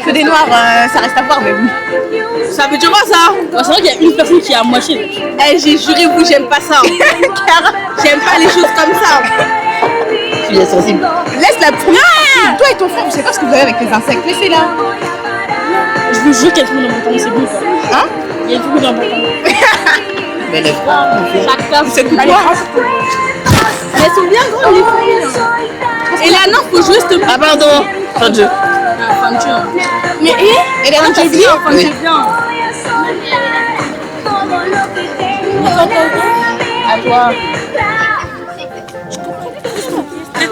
Que des noirs, ça reste à voir, mais oui. Ça veut dire quoi ça? Ouais, c'est vrai qu'il y a une personne qui est à moitié. Eh, j'ai juré, vous, j'aime pas ça. J'aime pas les choses comme ça. Je suis sensible. Laisse la première. Toi et ton frère, je sais pas ce que vous avez avec les insectes. Laissez-la. Je vous jure qu'il y a trop d'importants, c'est bon quoi. Hein? Il y a beaucoup d'importants. Mais lève pas. C'est tout toi. Elles sont bien grandes, les filles. Et là, non, faut jouer cette. Ah pardon. Fin de jeu. Fin de jeu. Mais et là, t'as oublié? Fin de jeu bien. À toi.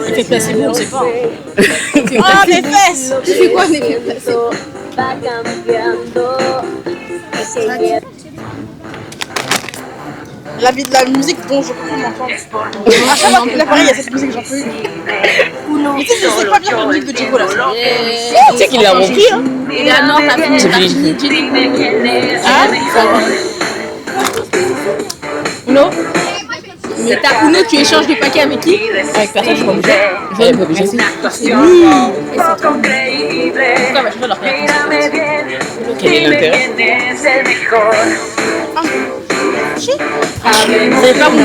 Il fait placer bon, on sait pas. Oh, mes fesses. Tu fais quoi, mes fesses? La musique dont je peux m'entendre. À chaque fois que l'appareil, il y a cette musique, j'en peux une. Mais tu sais, c'est pas bien la musique de Djigo là. Tu sais qu'il l'a repris, hein? Eleanor, t'as fini. C'est fini. Ah, ça va. Uno. Mais t'as Uno, tu échanges des paquets avec qui? Avec personne, je suis pas obligée. Je vais pas obligée. C'est nul. Pourquoi bah, je vais leur faire. Quel est l'intérêt? Vous savez pas, vous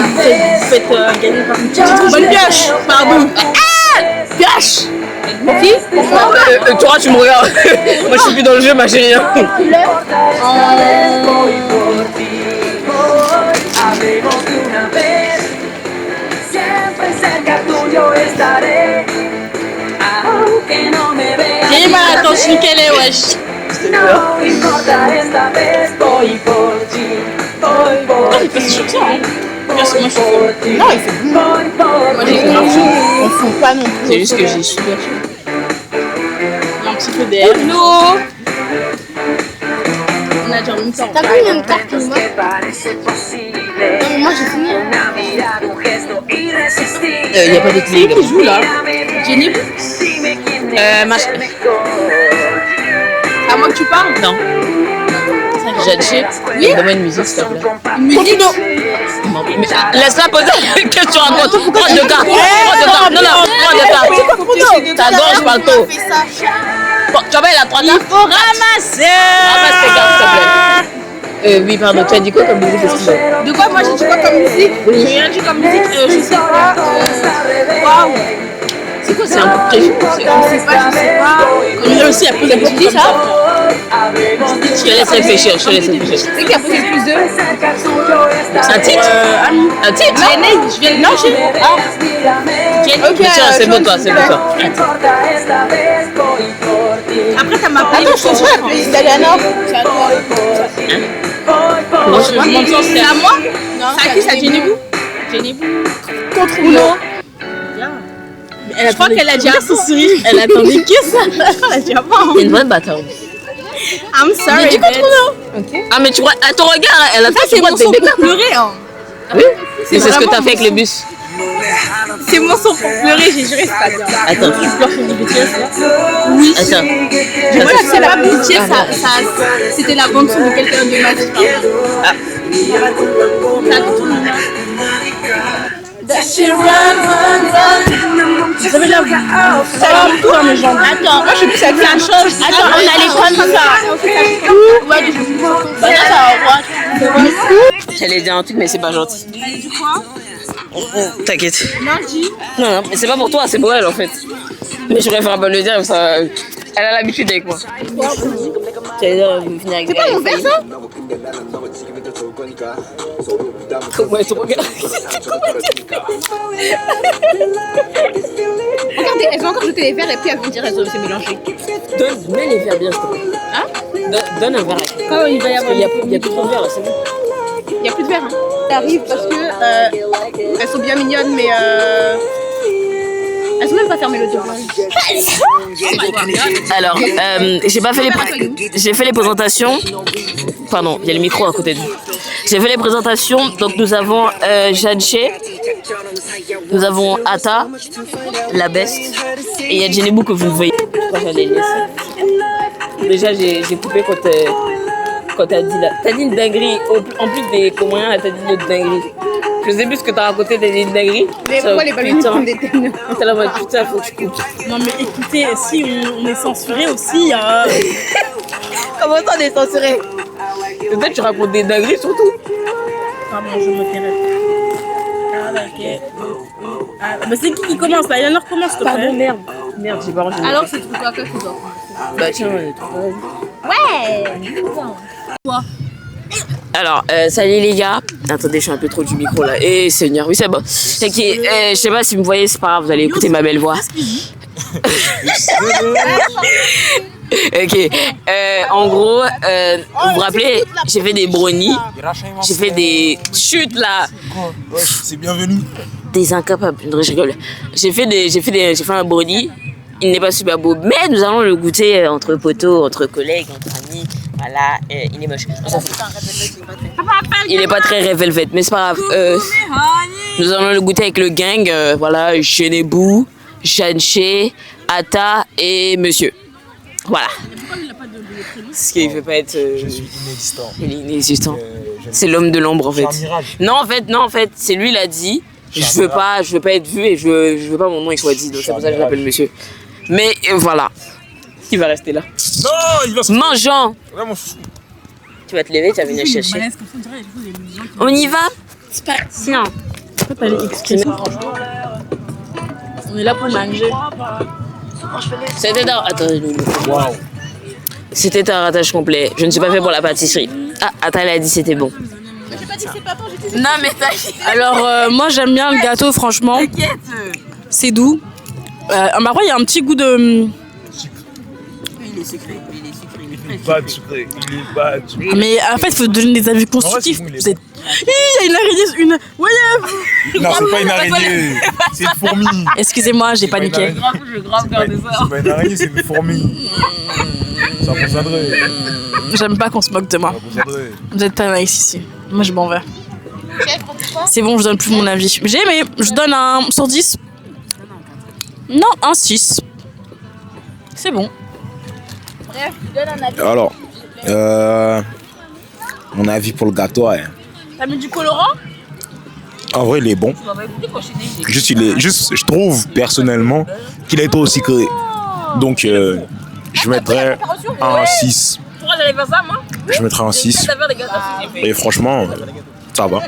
faites gagner par une petite. Bonne pioche. Pardon. Pioche. Qui? Toi, tu me regardes. Moi, je suis plus dans le jeu, ma chérie. J'ai mal à attention qu'elle est, wesh. Pourquoi il fait si chaud que ça, hein? Parce que moi, je suis folle. Non, il fait bon. Moi, j'ai fait un jeu. On fout pas non plus. C'est juste que j'ai super chaud. Non, Non. On a déjà en même temps. T'as combien de cartes moi? Moi j'ai fini. Il n'y a pas de clé. Qui joue là? Jenny? À moi que tu parles? Non. Jadché. Oui. Donne-moi une musique, s'il te plaît. Une musique? Non, mais laisse-la poser. Qu'est-ce que tu racontes? Prends deux cartes. Non, prends deux cartes. Ta gorge, Panto. Bon, tu vois, il a 3 cartes. Il faut ramasser. Ramasse tes cartes, s'il te plaît. Oui, pardon, tu as dit quoi comme musique? De quoi? Moi j'ai dit quoi comme musique? J'ai rien dit comme musique. Je sais pas. Waouh. C'est quoi? C'est un peu prévu. Je sais pas. Comme elle aussi, elle pose des petits ça. Je te laisse réfléchir. C'est qui a posé le plus de? Un titre? Un titre? Je viens de nager. Ok, tiens, c'est bon toi, c'est bon toi. Après, ça m'a payé. Attends, je te souhaite la playlist d'Aliana. C'est à toi. C'est à moi? C'est à qui ça? Jenny Bou? Contre Uno. Je crois qu'elle a dit à son sourire. Elle attendait que ça. Elle a dit avant. C'est une vraie bâtarde. I'm sorry. Mais contre Uno. Ah, mais tu vois, à ton regard, elle a Ça, c'est mon son pour pleurer. Hein. Oui, mais c'est ce que t'as fait avec le bus. C'est mon son pour pleurer, j'ai juré, c'est pas bien. Attends. Tu pleures sur des BTS là? Oui. Attends. Moi, c'est la BTS, c'était la bande son de quelqu'un de ma vie. Ah. Vous avez la ça dans mes jambes. Attends, moi je sais plus ça change. Attends, on allait prendre ça. Ouais, du coup. Bah là, ça va. J'allais dire un truc, mais c'est pas gentil. Elle dit quoi? T'inquiète. Non, dis. Non, mais c'est pas pour toi, c'est pour elle en fait. Mais je préfère pas le dire, ça. Elle a l'habitude avec moi. J'allais dire, vous venez avec. C'est pas mon verre ça? Comment elle te regarde? Regardez, elles ont encore jeté les verres et puis elles vont dire elles ont s'est mélangées. Mets les verres bien, s'il te plaît. Hein? Donne un verre à elle. Quand il va y avoir. Il y a plus trop de verre, c'est bon. Il n'y a plus de verre. Hein. Ça arrive parce que elles sont bien mignonnes, mais elles sont même pas fermées le dos. Alors, j'ai fait les présentations. Pardon, il y a le micro à côté de vous. J'ai fait les présentations. Donc nous avons Jadché, nous avons Ata, la best, et il y a Jenny Bou que vous voyez. Pourquoi j'allais laisser? Déjà j'ai coupé quand t'as dit là. T'as dit une dinguerie. En plus des comédiens, t'as dit une dinguerie. Je sais plus ce que t'as raconté des dingueries. Mais pourquoi les ballons font des ténors? T'es là, putain, faut que tu coupes. Non mais écoutez, si on est censuré aussi. Comment ça on est censuré? Peut-être tu racontes des dingueries surtout. Pardon, je me tairai. Ah ok. Mais c'est qui commence là? Yann recommence s'il te plaît. Pardon, merde, j'ai pas rangé. Alors c'est tout quoi que tu dois. Bah tiens, Ouais. Alors, salut les gars. Attendez, je suis un peu trop du micro là. Eh Seigneur, oui c'est bon. Ok, je sais pas si vous me voyez, c'est pas grave, vous allez écouter ma belle voix. Ok, en gros, vous vous rappelez, j'ai fait des brownies, j'ai fait des chutes là. C'est bienvenu. Des incapables, je rigole. J'ai fait un brownie, il n'est pas super beau, mais nous allons le goûter entre potos, entre collègues, entre amis. Voilà, il est moche. Il est pas très Red Velvet, mais c'est pas grave. Nous allons le goûter avec le gang, voilà, Jenny Bou, Jadché, Ata et Monsieur. Voilà. Ce qui ne fait pas être. Je suis inexistant. Il est inexistant. C'est l'homme de l'ombre en fait. Non en fait, c'est lui l'a dit. Je veux pas être vu et je veux pas mon nom il soit dit. Donc c'est pour ça que je l'appelle Monsieur. Mais voilà. Qui va rester là? Non, il va se. Mangeant. Ouais, mon chouchou. Tu vas te lever, tu vas venir chercher. On y va? C'est parti. On est là pour manger. C'était un... Attendez, Waouh. c'était un ratage complet. Je ne suis pas fait pour la pâtisserie. Ah, attends, elle a dit c'était bon. Non mais t'inquiète. Alors moi j'aime bien le gâteau franchement. C'est doux. Bah après il y a un petit goût de... Il est sucré. Il est pas sucré. Mais en fait il faut donner des avis constructifs. Ouais, c'est bon, il est Vous êtes Il y a une araignée, Ouais. Non, c'est pas une araignée. C'est une fourmi. Excusez-moi, j'ai paniqué. Je vais grave garder ça. C'est pas une araignée, c'est une fourmi. Ça concentré. J'aime pas qu'on se moque de moi. Vous êtes pas nice ici. Moi, je m'en vais. C'est bon, je donne plus mon avis. J'ai aimé. Je donne un sur 10. Non, un 6. C'est bon. Bref, donne un avis. Alors, mon avis pour le gâteau, ouais. T'as mis du colorant? En vrai, il est bon. Juste, je trouve personnellement qu'il est trop sucré. Donc, je mettrais un 6. Pourquoi j'allais faire ça, moi? Je mettrais un 6. Et franchement, ça va. En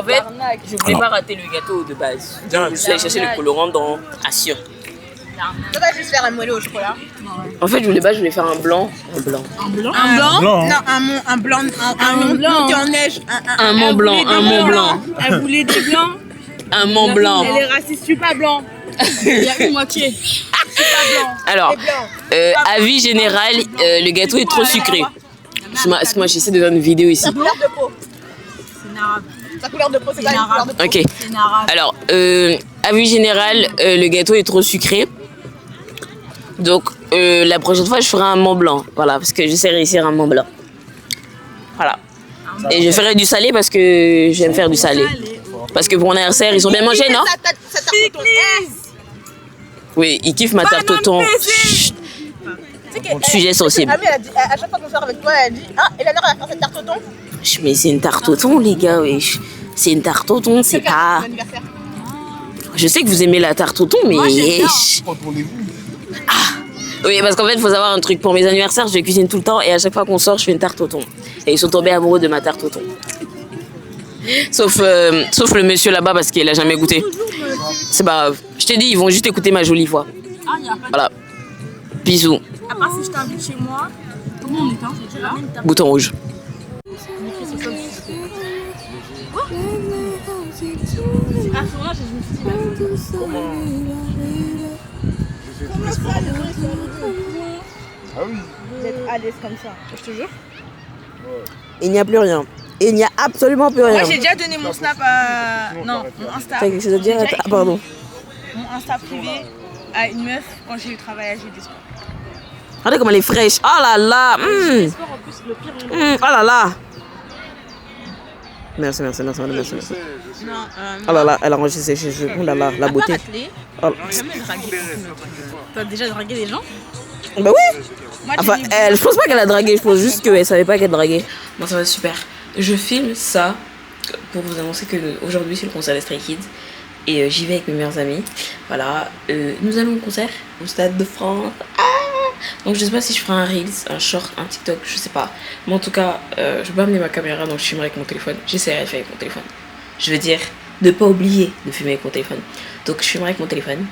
fait, je voulais pas rater le gâteau de base. Je suis allé chercher le colorant dans Assure. Tu vas juste faire un moelleux au chocolat. En fait, je voulais faire un blanc. Un blanc? Blanc. Non, un blanc. Un monté en neige. Un Mont Blanc, un Mont Blanc. Elle voulait des blancs. Un Mont Blanc. Elle est raciste, je suis pas blanc. Il y a une moitié. Alors, avis général, le gâteau est trop sucré. Est-ce que moi j'essaie de faire une vidéo ici? Sa couleur de peau. C'est une arabe. Sa couleur de peau, c'est pas une couleur de peau. Ok. Alors, avis général, le gâteau est trop sucré. Donc, la prochaine fois, je ferai un Mont Blanc. Voilà, parce que j'essaie de réussir un Mont Blanc. Voilà. Et je ferai du salé parce que j'aime faire du salé. Parce que pour mon anniversaire, ils ont bien mangé, non? Oui, ils kiffent ma tarte au thon. Chut. Sujet sensible. Ami, elle a dit, à chaque fois qu'on sort avec toi, elle dit ah, Eleanor va faire cette tarte au thon. Mais c'est une tarte au thon, les gars, wesh. C'est une tarte au thon, c'est pas. Je sais que vous aimez la tarte au thon, mais. Oui, parce qu'en fait, il faut savoir un truc. Pour mes anniversaires, je cuisine tout le temps et à chaque fois qu'on sort, je fais une tarte au thon. Et ils sont tombés amoureux de ma tarte au thon. Sauf le monsieur là-bas parce qu'il a jamais goûté. C'est pas grave. Je t'ai dit, ils vont juste écouter ma jolie voix. Voilà. Bisous. À part si je t'invite chez moi. Comment on éteint? C'est là. Bouton rouge. À ce moment-là, je me suis dit, Vous êtes à l'aise comme ça, je te jure. Il n'y a plus rien. Il n'y a absolument plus rien. Moi, j'ai déjà donné mon snap à. Non, mon Insta. T'as quelque chose à dire? Ah, pardon. Mon Insta privé à une meuf quand j'ai eu travail à GD Sport. Regardez comme elle est fraîche. Oh là là. Oh là là. Merci. Non, Oh là là, elle a rangé ses cheveux. Oh là là, la beauté. Oh. t'as déjà dragué des gens? Bah oui. Enfin, je pense pas qu'elle a dragué, je pense juste qu'elle savait pas qu'elle draguait. Bon, ça va super. Je filme ça pour vous annoncer que aujourd'hui c'est le concert des Stray Kids. Et j'y vais avec mes meilleurs amis. Voilà, nous allons au concert au Stade de France. Donc je sais pas si je ferai un Reels, un short, un TikTok, je sais pas. Mais en tout cas, je vais pas amener ma caméra donc je filmerai avec mon téléphone. J'essaierai de faire avec mon téléphone. Je veux dire, de pas oublier de filmer avec mon téléphone. Donc je filmerai avec mon téléphone.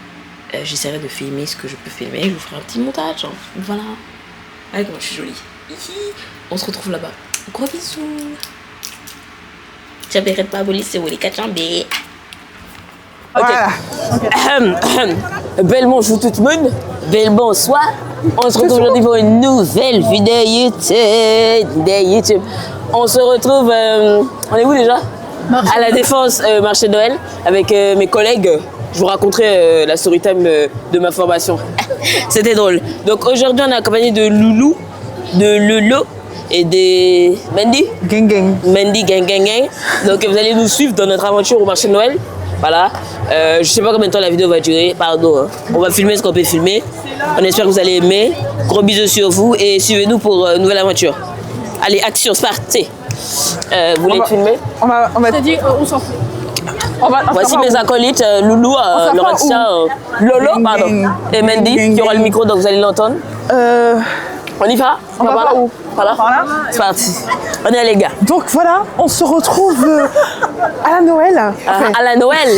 J'essaierai de filmer ce que je peux filmer. Je vous ferai un petit montage. Hein. Voilà. Allez, comment je suis jolie. On se retrouve là-bas. Gros bisous. J'appellerai pas la police, c'est où les 4 jambes. Ok. Bel bonjour tout le monde. Bel bonsoir. On se retrouve aujourd'hui pour une nouvelle vidéo YouTube. On se retrouve. On est où déjà? À la Défense, marché de Noël, avec mes collègues. Je vous raconterai la story time de ma formation. C'était drôle. Donc aujourd'hui, on est accompagné de Loulou, de Lolo et des Mandy. Gang. Mandy, gang. Donc vous allez nous suivre dans notre aventure au marché de Noël. Voilà. Je sais pas combien de temps la vidéo va durer. Pardon. Hein. On va filmer ce qu'on peut filmer. On espère que vous allez aimer. Gros bisous sur vous et suivez-nous pour une nouvelle aventure. Allez, action, c'est parti. Vous voulez filmer? On va dit, on s'en fout. Voici mes acolytes, Loulou, Laurentien, Lolo, pardon, et Mandy, qui aura le micro, donc vous allez l'entendre. On y va? On va par où? Par là? C'est parti. On est là, les gars. Donc voilà, on se retrouve à la Noël. À la Noël.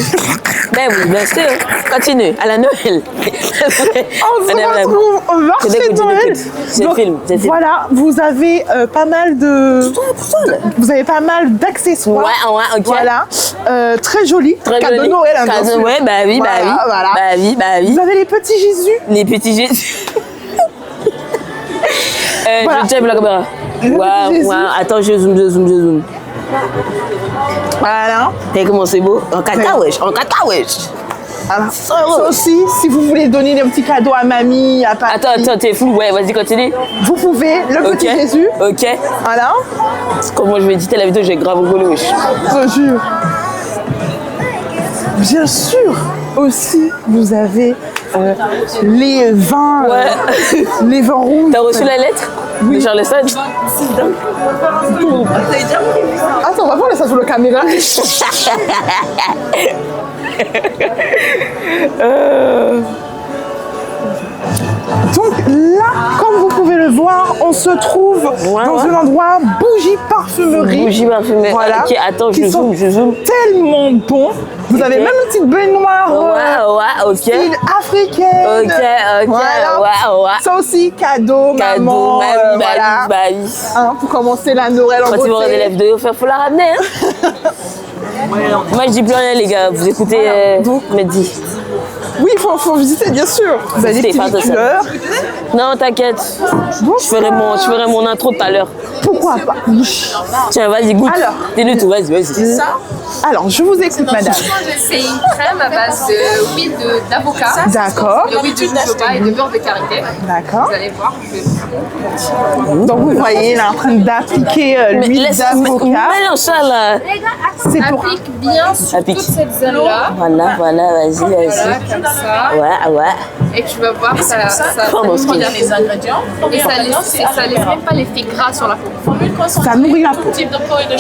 Ben oui, bien sûr. Continue. À la Noël. On se retrouve au marché de Noël. C'est le film. Voilà, vous avez pas mal de. Vous avez pas mal d'accessoires. Ouais, ok. Voilà, très joli. Cadeau de Noël. Hein, bien sûr. Ouais, bah oui. Vous avez les petits Jésus. Les petits Jésus. Je t'aime la caméra. Waouh. Attends, je zoome. Voilà. T'as comment c'est beau? En caca, wesh. En caca, wesh. Alors, ça aussi, si vous voulez donner des petits cadeaux à mamie, à papy. Attends, t'es fou. Ouais, vas-y, continue. Vous pouvez, le petit Jésus. Ok. Voilà. Comment je vais éditer la vidéo, j'ai grave rigolé, wesh. Je jure. Bien sûr. Aussi, vous avez les vins, les vins rouges. T'as reçu la lettre? Oui. De Charles Sade? Attends, on va voir ça sur le caméra. Donc là, comme vous pouvez le voir, on se trouve dans un endroit bougie parfumerie. Bougie parfumerie. Voilà. Ok, attends, je zoome. Tellement bon. Vous avez même une petite baignoire. Ok. Style africaine. Ok. Voilà. Ouais. Ça aussi, cadeau, maman. Voilà. Hein, pour commencer la Noël en beauté. Quand tu vas avoir des lèvres de ouf, faut la ramener. Hein. Moi, je dis plus rien, les gars. Vous écoutez Mehdi. Oui, il faut visiter, bien sûr. Vous avez des petites couleurs. Non, t'inquiète. Je ferai mon intro tout à l'heure. Pourquoi pas? Tiens, vas-y, goûte. Alors, dis-le tout, vas-y. Alors, je vous écoute, madame. C'est une crème à base d'huile d'avocat. D'accord. De huile de jojoba et de beurre de karité. D'accord. Vous allez voir. Donc, vous voyez, il est en train d'appliquer l'huile d'avocat. Mélange ça, là. C'est pour... Applique bien sur toute cette zone-là. Voilà, vas-y. Voilà, comme ça. Ouais. Et tu vas voir, ça nourrit les ingrédients. Et ça laisse même pas l'effet gras sur la peau. Ça nourrit la peau.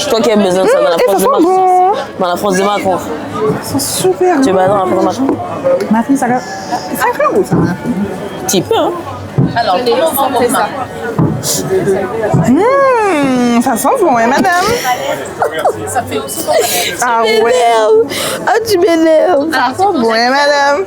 Toi qui as besoin de ça dans la France de Macron. Bon. Dans la France de Macron. Ils sont super Tu bons. vas dans la France de Macron? Ma fille, ça va. Ça fait où ça? Petit peu, hein. Alors, comment on fait ça? Ça sent bon, hein, madame? Ça fait aussi bon. Ah ouais. Ah, tu m'énerves. Ça sent bon, hein, madame?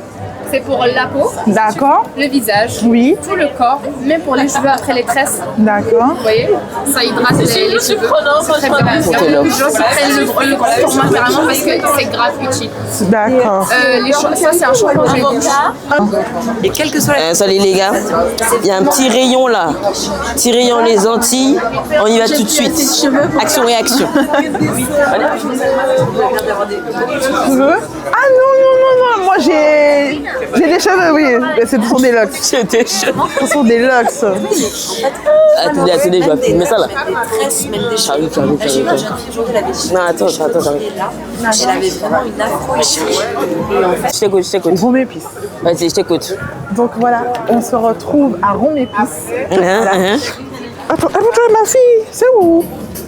C'est pour la peau, D'accord. le visage, Oui. tout le corps, même pour les cheveux après les tresses. D'accord. Vous voyez, ça hydrate les cheveux. C'est très bien. Il y a beaucoup de gens qui prennent le format carrément parce que c'est gratuit. D'accord. Ça, c'est un shampoing de douche. Et quel que soit salut les gars, il y a un petit rayon là. Petit rayon les Antilles. On y va tout de suite. Action-réaction. Ah non. Moi, j'ai des cheveux, oui. Mais ce sont des locks. Ce sont des locks. Attendez, je vais filmer ça là. J'arrive. Non, attends, j'arrive. Elle avait vraiment une afro. Je t'écoute. Rome épice. Vas-y, je t'écoute. Donc voilà, on se retrouve à Rome épice. Attends, ma fille, c'est où?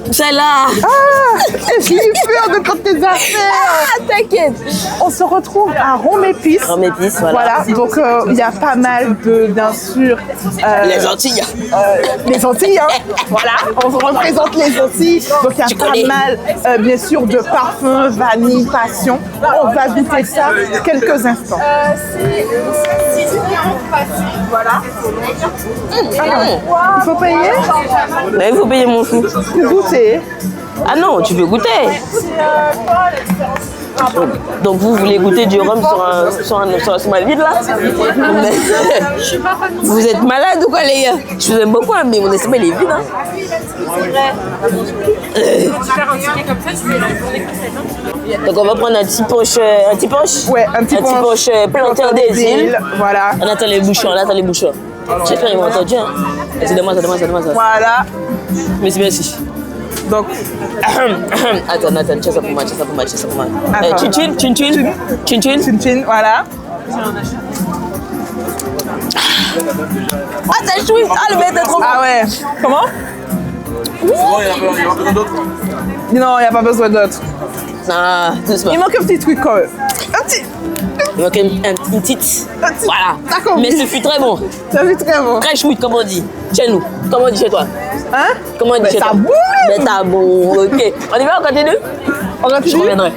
Celle-là. Ah, j'ai eu peur de prendre tes affaires. T'inquiète. On se retrouve à Rome épice. Rome épice, voilà. Voilà, donc il y a pas mal de, bien sûr... les Antilles. Les Antilles, hein. Voilà, on représente les Antilles. Donc il y a pas mal, bien sûr, de parfums, vanille, passion. On va goûter ça quelques instants. Voilà. Il faut payer? Il faut payer mon chou. Pour goûter. Ah non, tu peux goûter. Donc vous voulez goûter du rhum sur un vide là? Vous êtes malade ou quoi les gars? Je vous aime beaucoup hein, mais mon estomac il est vide hein. Donc on va prendre un petit punch. Ouais, un petit punch plantain des îles. Voilà. On attend les bouchons. J'espère qu'ils m'ont entendu hein. C'est de moi ça. Voilà. Merci. Donc, attends, tiens ça pour moi. Chin, voilà. Ah, t'as choué. Ah, le mec est trop bon. Ah ouais. Comment? Il y a besoin d'autres. Non, il n'y a pas besoin d'autres. Non, doucement. Il manque un petit truc quand même. Un petit. Il manque une petite. Voilà. D'accord. Mais ce fut très bon. Ça fut très bon. Très chouette, comme on dit. Chez nous. Comment on dit chez toi? Hein? Comment on dit chez toi? Mais t'as bon. Ok. On y va, on continue? On continue? Je reviendrai.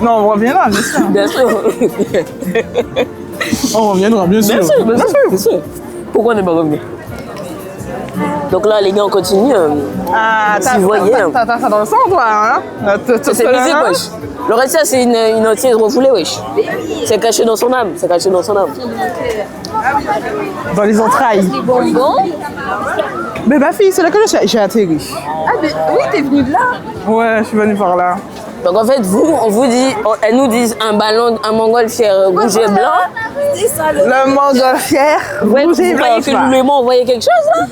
Non, on reviendra, bien sûr. Bien sûr. On reviendra, bien sûr. Bien sûr. Pourquoi on n'est pas revenu? Donc là, les gars, on continue. Ah, si vous voyez. T'as ça dans le sang, toi, hein? C'est musique, wesh. Le reste, c'est une entière refoulée, wesh. C'est caché dans son âme. Dans les entrailles. Des bonbons. Mais ma fille, c'est là que j'ai atterri. Ah, Oui, t'es venu de là. Ouais, je suis venue par là. Donc en fait, on vous dit, elles nous disent un ballon, un montgolfière rouge et blanc. Le montgolfière rouge et Vous blanc. voyez que nous, on voyait quelque chose là?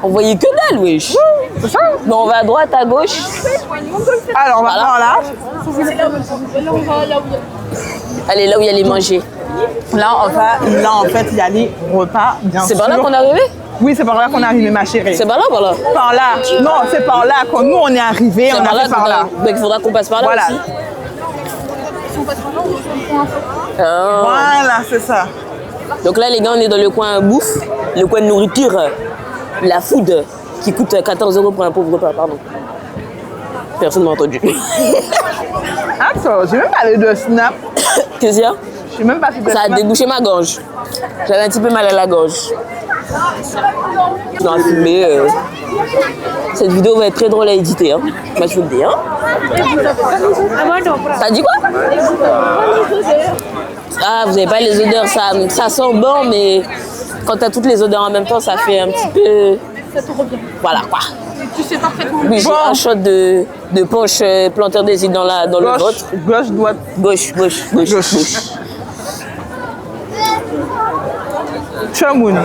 On voyait que dalle, wesh. C'est ça? Donc on va à droite, à gauche. Alors, on va par là. Allez, là où il y a les manger. Là, en fait, il y a les repas, bien sûr. C'est par là qu'on est arrivé? Oui, c'est par là qu'on est arrivé, ma chérie. C'est par là ou par là? Par là. Non, c'est par là. Quand nous, on est arrivés, on a fait par là. Donc il faudra qu'on passe par là Voilà. aussi. Voilà, c'est ça. Donc là, les gars, on est dans le coin bouffe, le coin de nourriture, la food, qui coûte 14 € pour un pauvre repas, pardon. Personne ne m'a entendu. Attends, j'ai même parlé de snap. Qu'est-ce qu'il y a? J'ai même pas fait de Ça a snap. débouché ma gorge. J'avais un petit peu mal à la gorge. Je dois filmer. Cette vidéo va être très drôle à éditer. Hein. Bah, je vous le dis. Hein. T'as dit quoi? Ah, vous n'avez pas les odeurs. Ça sent bon, mais quand t'as toutes les odeurs en même temps, ça fait un petit peu... Ça te revient. Voilà, quoi. Tu sais parfaitement. Oui, j'ai un shot de poche planteur des îles dans le ventre. Gauche, droite. Gauche. Chamoun.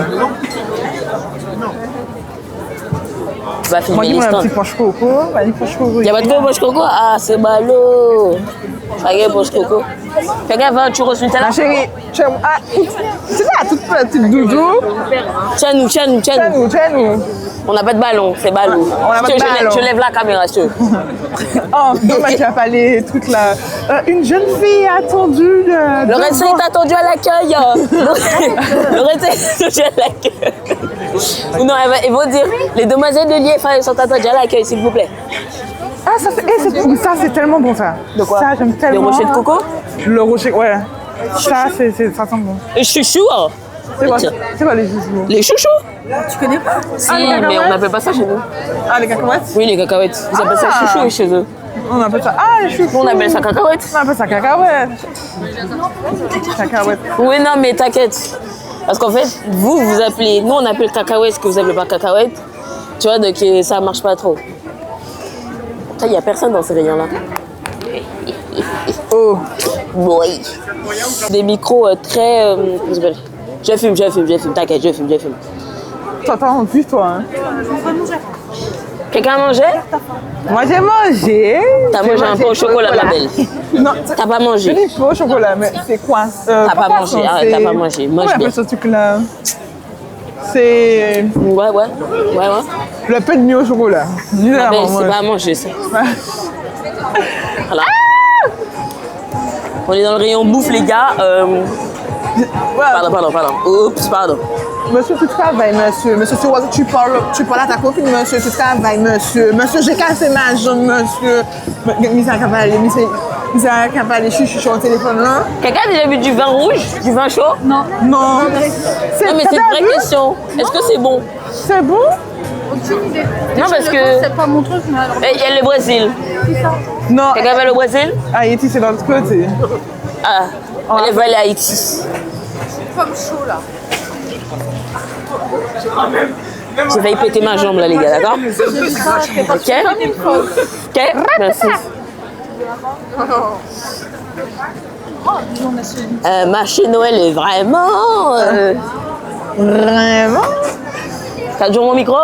On va Moi, filmer dis-moi un l'histoire. petit poche coco. Vas-y, poche coco. Y'a pas de poche coco? Ah, c'est ballot. Regarde, poche coco. Quelqu'un veut un churros Nutella? Ma chérie, c'est la toute petite doudou. Tiens-nous. Tiens-nous. On n'a pas de ballon, c'est ballot. On n'a pas de ballon. Je lève la caméra, je te. Oh, dommage, tu vas pas les trucs là. Une jeune fille attendue. Le restant est attendu à l'accueil. Le restant est attendu à l'accueil. Non, ils vont dire, les demoiselles de Liége sont attendues à l'accueil, s'il vous plaît. Ah, ça c'est tellement bon ça. De quoi? Ça, j'aime tellement. Le rocher de coco? Le rocher, ouais. Ça, ça sent bon. Les chouchous, hein. C'est quoi les chouchous? Les chouchous? Tu connais pas? Si, mais on n'appelle pas ça chez nous. Ah, les cacahuètes? Oui, les cacahuètes. Ils appellent ça chouchous chez eux. On appelle ça. Ah, les chouchous. Nous, on appelle ça cacahuètes. On appelle ça cacahuètes. Cacahuètes. Oui, non, mais t'inquiète. Parce qu'en fait, vous appelez, nous on appelle cacahuètes, ce que vous appelez pas cacahuètes. Tu vois, donc ça marche pas trop. Il n'y a personne dans ces rayons-là. Oh. Oui. Des micros très. Comment ça s'appelle? Je filme, t'inquiète, je filme. T'entends en plus, toi. Hein. Quelqu'un a mangé? Moi, j'ai mangé. T'as mangé un pain au chocolat, ma belle. Non, t'as pas mangé. Je dis pain au chocolat, mais c'est quoi? T'as pas mangé, arrête, t'as pas mangé. Mange bien. Comment on appelle ce truc-là? C'est. Ouais. Le pain de mie au chocolat. Ma belle, c'est pas à manger, ça. Voilà. On est dans le rayon bouffe, les gars. Pardon. Oups, pardon. Monsieur, tu travailles, monsieur. Monsieur, tu parles à ta copine, monsieur, tu travailles, monsieur. Monsieur, j'ai cassé ma jambe, monsieur. Mise à cavaler, je suis au téléphone là. Quelqu'un a déjà vu du vin rouge? Du vin chaud? Non. Non, mais c'est une vraie question. Est-ce que c'est bon? C'est bon? Aucune idée. Non, parce que. C'est pas mon truc, mais alors. Il y a le Brésil. Non. Quelqu'un va le Brésil? Haïti, c'est dans l'autre côté. Ah, on va aller à Haïti. C'est comme chaud là. J'ai failli péter ma jambe là, les gars, d'accord? Ok? Ok, merci. Marché Noël est vraiment. Vraiment? T'as toujours mon micro?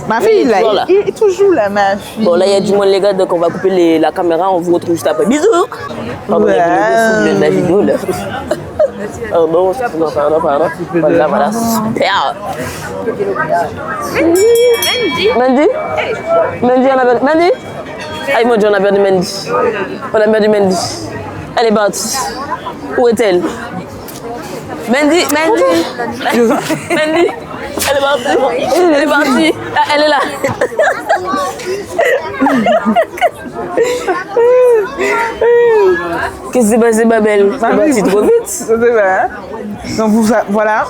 Ma fille, là, il est toujours là, ma fille. Bon, là, il y a du monde, les gars, donc on va couper la caméra, on vous retrouve juste après. Bisous! Pardon, il y a de la vidéo, là. Pardon. Voilà, super! Mandy? Mandy? Ah, mon Dieu, on a perdu Mandy. Elle est partie. Où est-elle? Mandy! Elle est partie. Ah, elle est là. Qu'est-ce qui s'est passé, ma belle? C'est parti trop vite. C'est vrai. Donc voilà,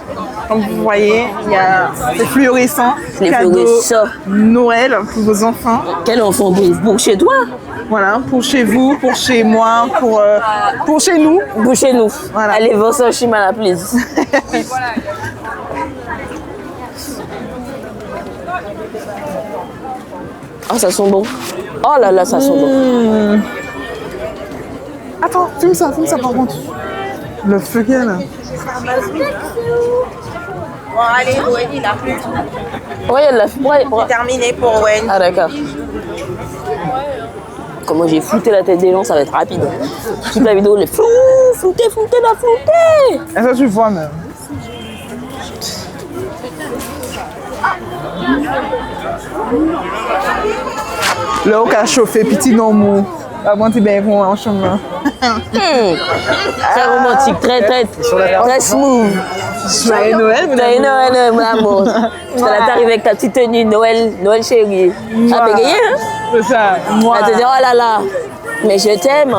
comme vous voyez, il y a des fluorescents. Les fluorescents. Noël pour vos enfants. Quel enfant? Pour chez toi? Voilà, pour chez vous, pour chez moi, pour chez nous. Pour chez nous. Voilà. Allez, va s'en chimala, please. Ah, ça sent bon. Oh là là, ça sent bon. Attends, filme ça par contre. Le feu qu'il y a là. Bon, allez, Owen, il a plus. Ouais, il a Terminé pour Owen. Ah, d'accord. Comment j'ai flouté la tête des gens, ça va être rapide. Toute la vidéo, les flouté. Et ça, tu vois même. Le haut qu'a chauffé, petit non mou. Avant, tu es bien en chemin. Très romantique, très smooth. Joyeux Noël, Joyeux Noël, mon amour. Tu t'arrives avec ta petite tenue Noël chérie. Ah, mais gagné, hein? C'est ça, moi. Elle te dit, oh là là, mais je t'aime.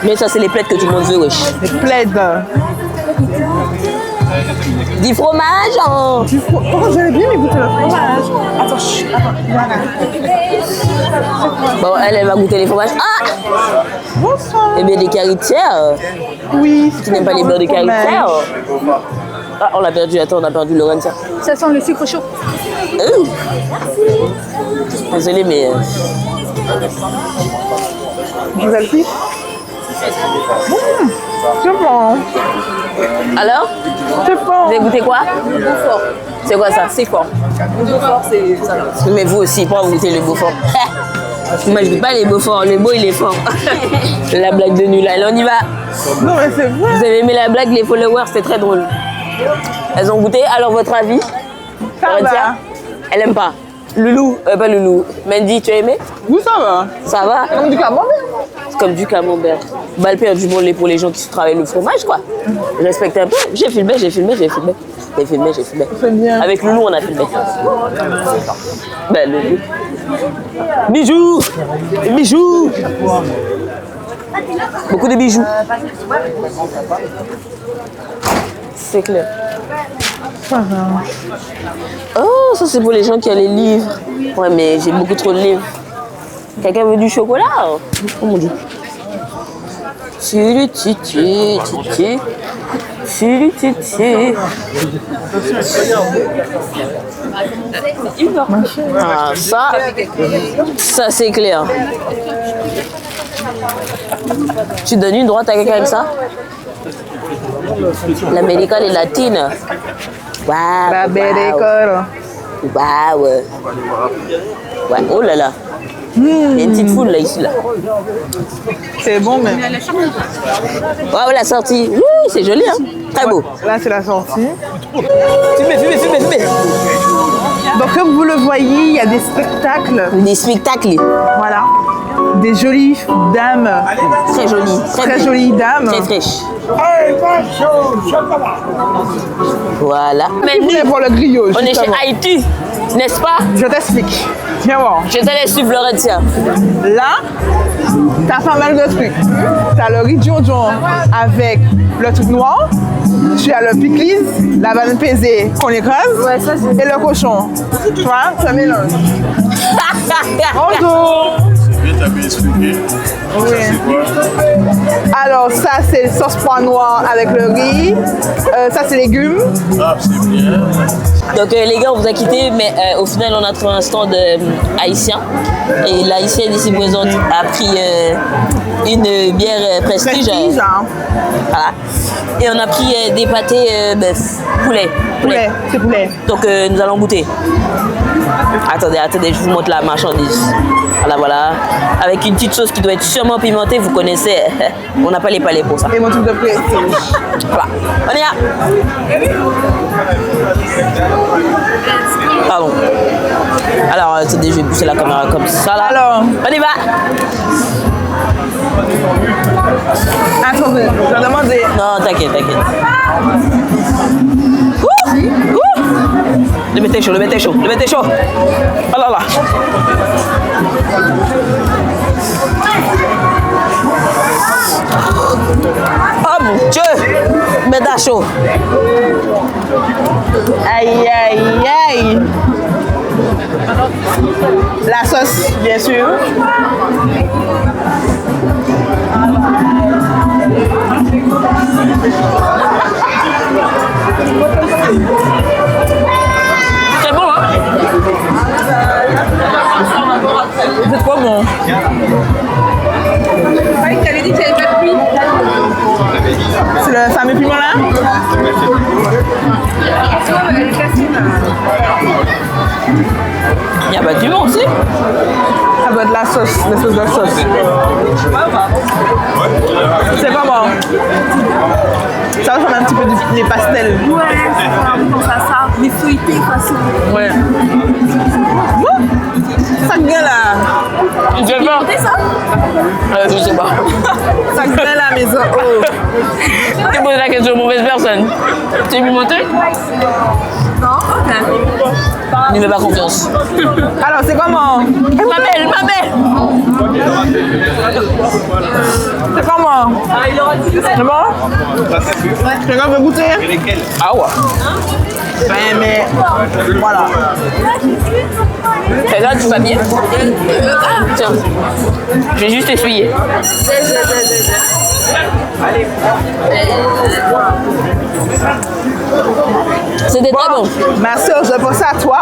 Mais ça, c'est les plaids que tout le monde veut, wesh. Les plaids. Du fromage, hein. Oh, j'avais bien goûter le fromage. Attends, voilà. Bon, elle va goûter les fromages. Ah! Bonsoir. Eh bien, des caritières. Oui. Tu n'aimes pas les beurres de caritières? Ah, on l'a perdu. Attends, on a perdu Lorenza. Ça sent le sucre chaud. Désolée, mais... Je vous alpie. C'est bon. Alors? C'est bon. Vous avez goûté quoi? Le Beaufort. C'est quoi ça? C'est fort. Le Beaufort, c'est ça. Mais vous aussi, pas goûter le Beaufort. Moi, je goûte pas les Beaufort. Le beau, il est fort. La blague de nul. Allez, on y va. Non, mais c'est vrai. Vous avez aimé la blague? Les followers, c'était très drôle. Elles ont goûté. Alors, votre avis? Ça va. Elle aime pas. Loulou, pas Loulou. Mandy, tu as aimé? Oui, ça va. Ça va? Comme du camembert. C'est comme du camembert. Balle perdu pour les gens qui travaillent le fromage, quoi. Respectez un peu. J'ai filmé. C'est bien. Avec Loulou, on a filmé. Ben, Loulou. Bijoux! Beaucoup de bijoux. C'est clair. Ça va. Oh, ça c'est pour les gens qui ont les livres. Ouais, mais j'ai beaucoup trop de livres. Quelqu'un veut du chocolat? Oh mon dieu. Ah, ça c'est clair. Tu donnes une droite à quelqu'un avec ça? L'américaine est latine. Waouh. L'américaine. Waouh. Ouais, oh là là. Il y a une petite foule là, ici là. C'est bon, mais. Waouh, la sortie. Oui, c'est joli, hein. Très beau. Là, c'est la sortie. Fumez. Donc, comme vous le voyez, il y a des spectacles. Des spectacles. Voilà. Des jolies dames. Très jolies. Très jolies dames. Très fraîches. Voilà. Vous voulez voir le griot? On est chez Haïti, n'est-ce pas? Je t'explique. Viens voir. Je te laisse suivre Laurentia. Là, t'as pas mal de trucs. T'as le riz Jojon avec le truc noir. Tu as le pickles, la banane pesée qu'on écrase, et le cochon. Tu vois, ça mélange. Bonjour. T'as bien expliqué. Oui. Alors ça c'est sauce pois noir avec le riz. Ça c'est légumes. Ah, c'est bien. Donc les gars, on vous a quitté, mais au final on a trouvé un stand haïtien. Et l'haïtienne ici présente a pris une bière prestige. Voilà. Et on a pris des pâtés bœuf. Poulet. C'est poulet. Donc nous allons goûter. Attendez, je vous montre la marchandise. Voilà. Avec une petite sauce qui doit être sûrement pimentée, vous connaissez. On n'a pas les palais pour ça. Et mon truc de prestige. Voilà. On y va. Pardon. Alors, attendez, je vais pousser la caméra comme ça là. Alors. On y va. Attendez, je vais demander. Non, t'inquiète. Le mettez chaud. Oh là là. Oh mon Dieu. Mettez chaud. Aïe. La sauce, bien sûr. la sauce, les sauces de sauce. C'est comment? Ça ressemble un petit peu des pastels. Ouais, c'est comme ça, les feuilletés façon. Ouais. Ça gueule là. Je sais pas. Je sais pas. Ça gueule à la maison. Oh. Tu poses la question aux mauvaises personnes. Tu es pimenté? Non, ok. Ne fais pas confiance. Alors, c'est comment? Ma belle, ma belle. C'est comment? C'est bon? Quelqu'un veut goûter? Ah ouais. Ben, mais voilà. Regarde du papier. Tiens. Je vais juste essuyer. C'était très bon. Merci, je pense à toi.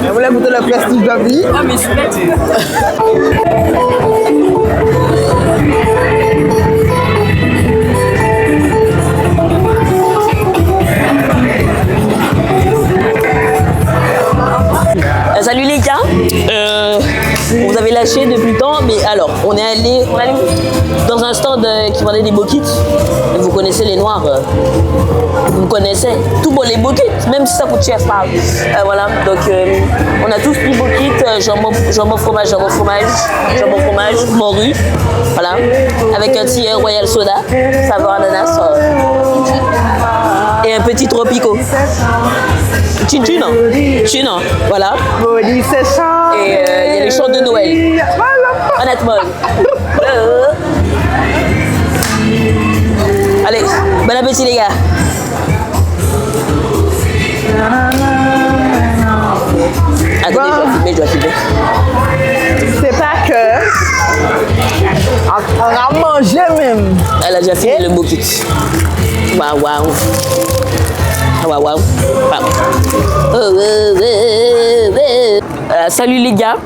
Je voulais goûter le prestige de vie. Ah, mais c'est bête. Salut les gars, vous avez lâché depuis le temps, mais alors on est allé dans un stand qui vendait des bokits. Vous connaissez les noirs, vous connaissez tout bon les bokits, même si ça coûte cher, pas. Voilà, donc on a tous pris bokits, jambon fromage, morue, voilà, avec un petit royal soda, saveur ananas et un petit tropico. Chino, voilà. Et il y a les chants de Noël. Honnêtement. Allez, bon appétit les gars. Attendez, je dois filmer. C'est pas que. On a mangé même. Elle a déjà filmé le bokit. Waouh. Salut les gars,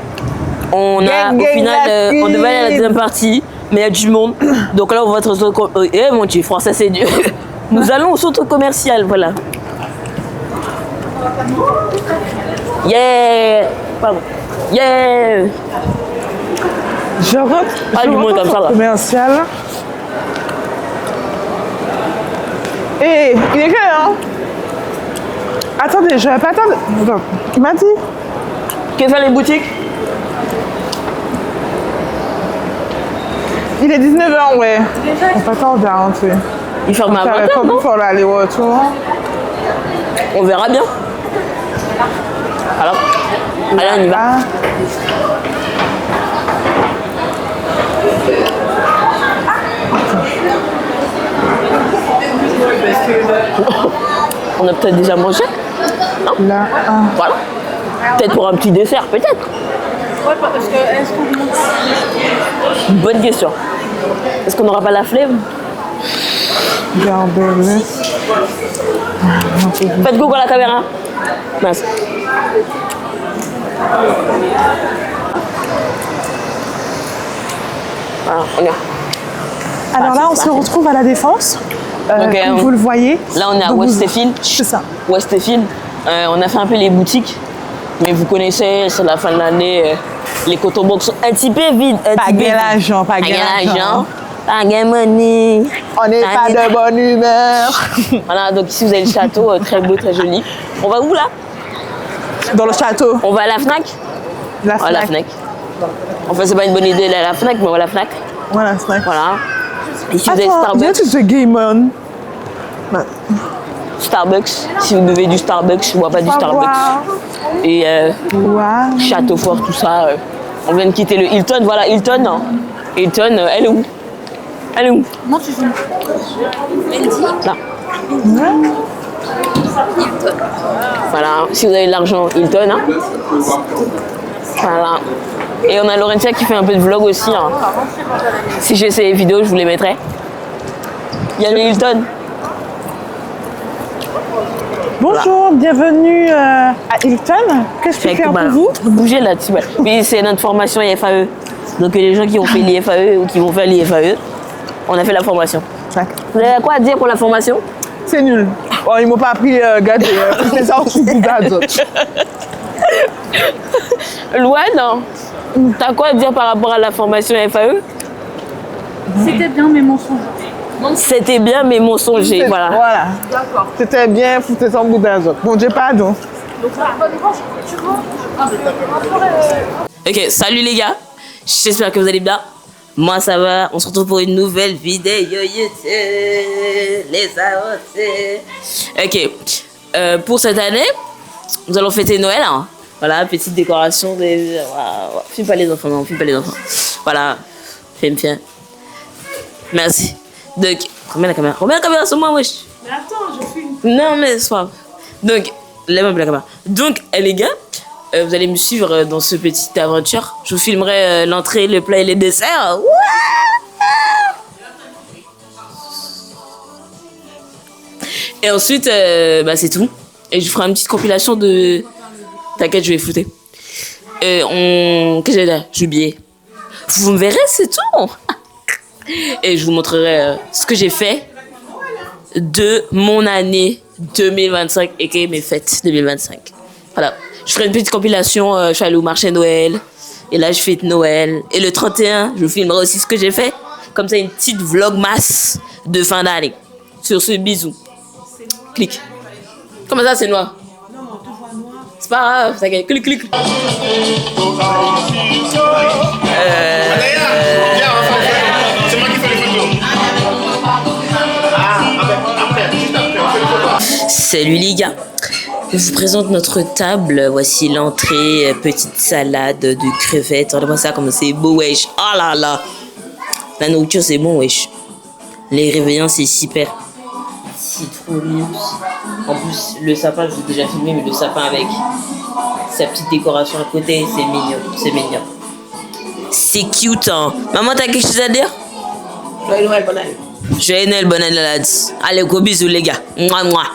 on devait aller à la deuxième partie, mais il y a du monde. Donc là on va être mon Dieu, français c'est Dieu. Nous allons au centre commercial, voilà. Yeah. Pardon. Yeah. Je rentre. Du monde comme ça là. Commercial. Et il est quelle heure? Attendez, je vais pas attendre. Il m'a dit. Quelles sont les boutiques? Il est 19h, ouais. On peut pas tarder à rentrer. Il ferme à 20h, non? Pour l'aller-retour. On verra bien. Alors, allez, on y va. On a peut-être déjà mangé? Non? Là, voilà. Peut-être pour un petit dessert, peut-être. Ouais, parce que est-ce qu'on monte? Bonne question. Est-ce qu'on n'aura pas la flemme? Regardez-le. Faites coucou à la caméra. Mince. Voilà, on y va. Alors là, on se retrouve à la Défense. Donc, comme vous le voyez. Là, on est à Donc, Westfield. C'est ça. Westfield. On a fait un peu les boutiques. Mais vous connaissez, c'est la fin de l'année. Les cotobox sont un petit peu vides. Pas gain l'argent, pas gain l'argent. Pas gain money. On n'est pas de bonne humeur. Voilà, donc ici vous avez le château, très beau, très joli. On va où là? Dans le château. On va à la Fnac? La Fnac. La Fnac. Enfin, c'est pas une bonne idée d'aller à la Fnac, mais on va à la Fnac. Voilà, Fnac. Voilà. Ici vous avez Attends, Starbucks. viens-tu de Game On? Starbucks. Si vous buvez du Starbucks, je bois pas du Starbucks. Et Château Fort, tout ça. On vient de quitter le Hilton. Voilà, Hilton. Non. Hilton, elle est où? Elle est où? Moi, tu filmes. Là. Voilà, si vous avez de l'argent, Hilton. Hein. Voilà. Et on a Laurentia qui fait un peu de vlog aussi. Hein. Si j'ai ces vidéos, je vous les mettrai. Il y a le Hilton. Bonjour, bienvenue à Hilton. Qu'est-ce que je peux faire pour vous? Bougez là-dessus. Oui, c'est notre formation FAE. Donc les gens qui ont fait l'IFAE ou qui vont faire l'IFAE, on a fait la formation. Vous avez quoi à dire pour la formation? C'est nul. Oh, ils m'ont pas appris gâté. C'est ça aussi du gâteau. Louane, t'as quoi à dire par rapport à la formation FAE? C'était bien, mais mensonger. C'était bien, mais mensonger, voilà. Voilà. D'accord. C'était bien, foutais ton bout d'un autre. Bon Dieu, pardon. Donc, tu vois. Ok, salut les gars. J'espère que vous allez bien. Moi ça va. On se retrouve pour une nouvelle vidéo YouTube. Les avancées. Ok. Pour cette année, nous allons fêter Noël. Hein. Voilà, petite décoration. Filme pas les enfants, non, filme pas les enfants. Voilà. Filme. Merci. Donc, remets la caméra sur moi, wesh. Mais attends, je filme. Non, mais c'est pas grave. Donc, lève-moi la caméra. Donc, les gars, vous allez me suivre dans ce petite aventure. Je vous filmerai l'entrée, le plat et les desserts. Et ensuite, c'est tout. Et je ferai une petite compilation de... T'inquiète, je vais flouter. Qu'est-ce que j'ai là? J'ai oublié. Vous me verrez, c'est tout. Et je vous montrerai ce que j'ai fait de mon année 2025 et mes fêtes 2025. Voilà. Je ferai une petite compilation. Je suis allée au marché Noël. Et là, je fête Noël. Et le 31, je vous filmerai aussi ce que j'ai fait. Comme ça, une petite vlogmas de fin d'année. Sur ce, bisous. Clique. Comment ça, c'est noir? Non, tout voit noir. C'est pas grave, t'inquiète. Clique. Salut les gars, je vous présente notre table. Voici l'entrée, petite salade de crevettes. Regardez-moi ça comme c'est beau, wesh. Oh là là, la nourriture c'est bon, wesh. Les réveillants c'est super. C'est trop mignon. En plus, le sapin, je l'ai déjà filmé, mais le sapin avec sa petite décoration à côté, c'est mignon. C'est cute, hein. Maman, t'as quelque chose à dire? Joyeux Noël, bonne année. Joyeux Noël, bonne année, lads. Allez, gros bisous, les gars. Mouah, mouah.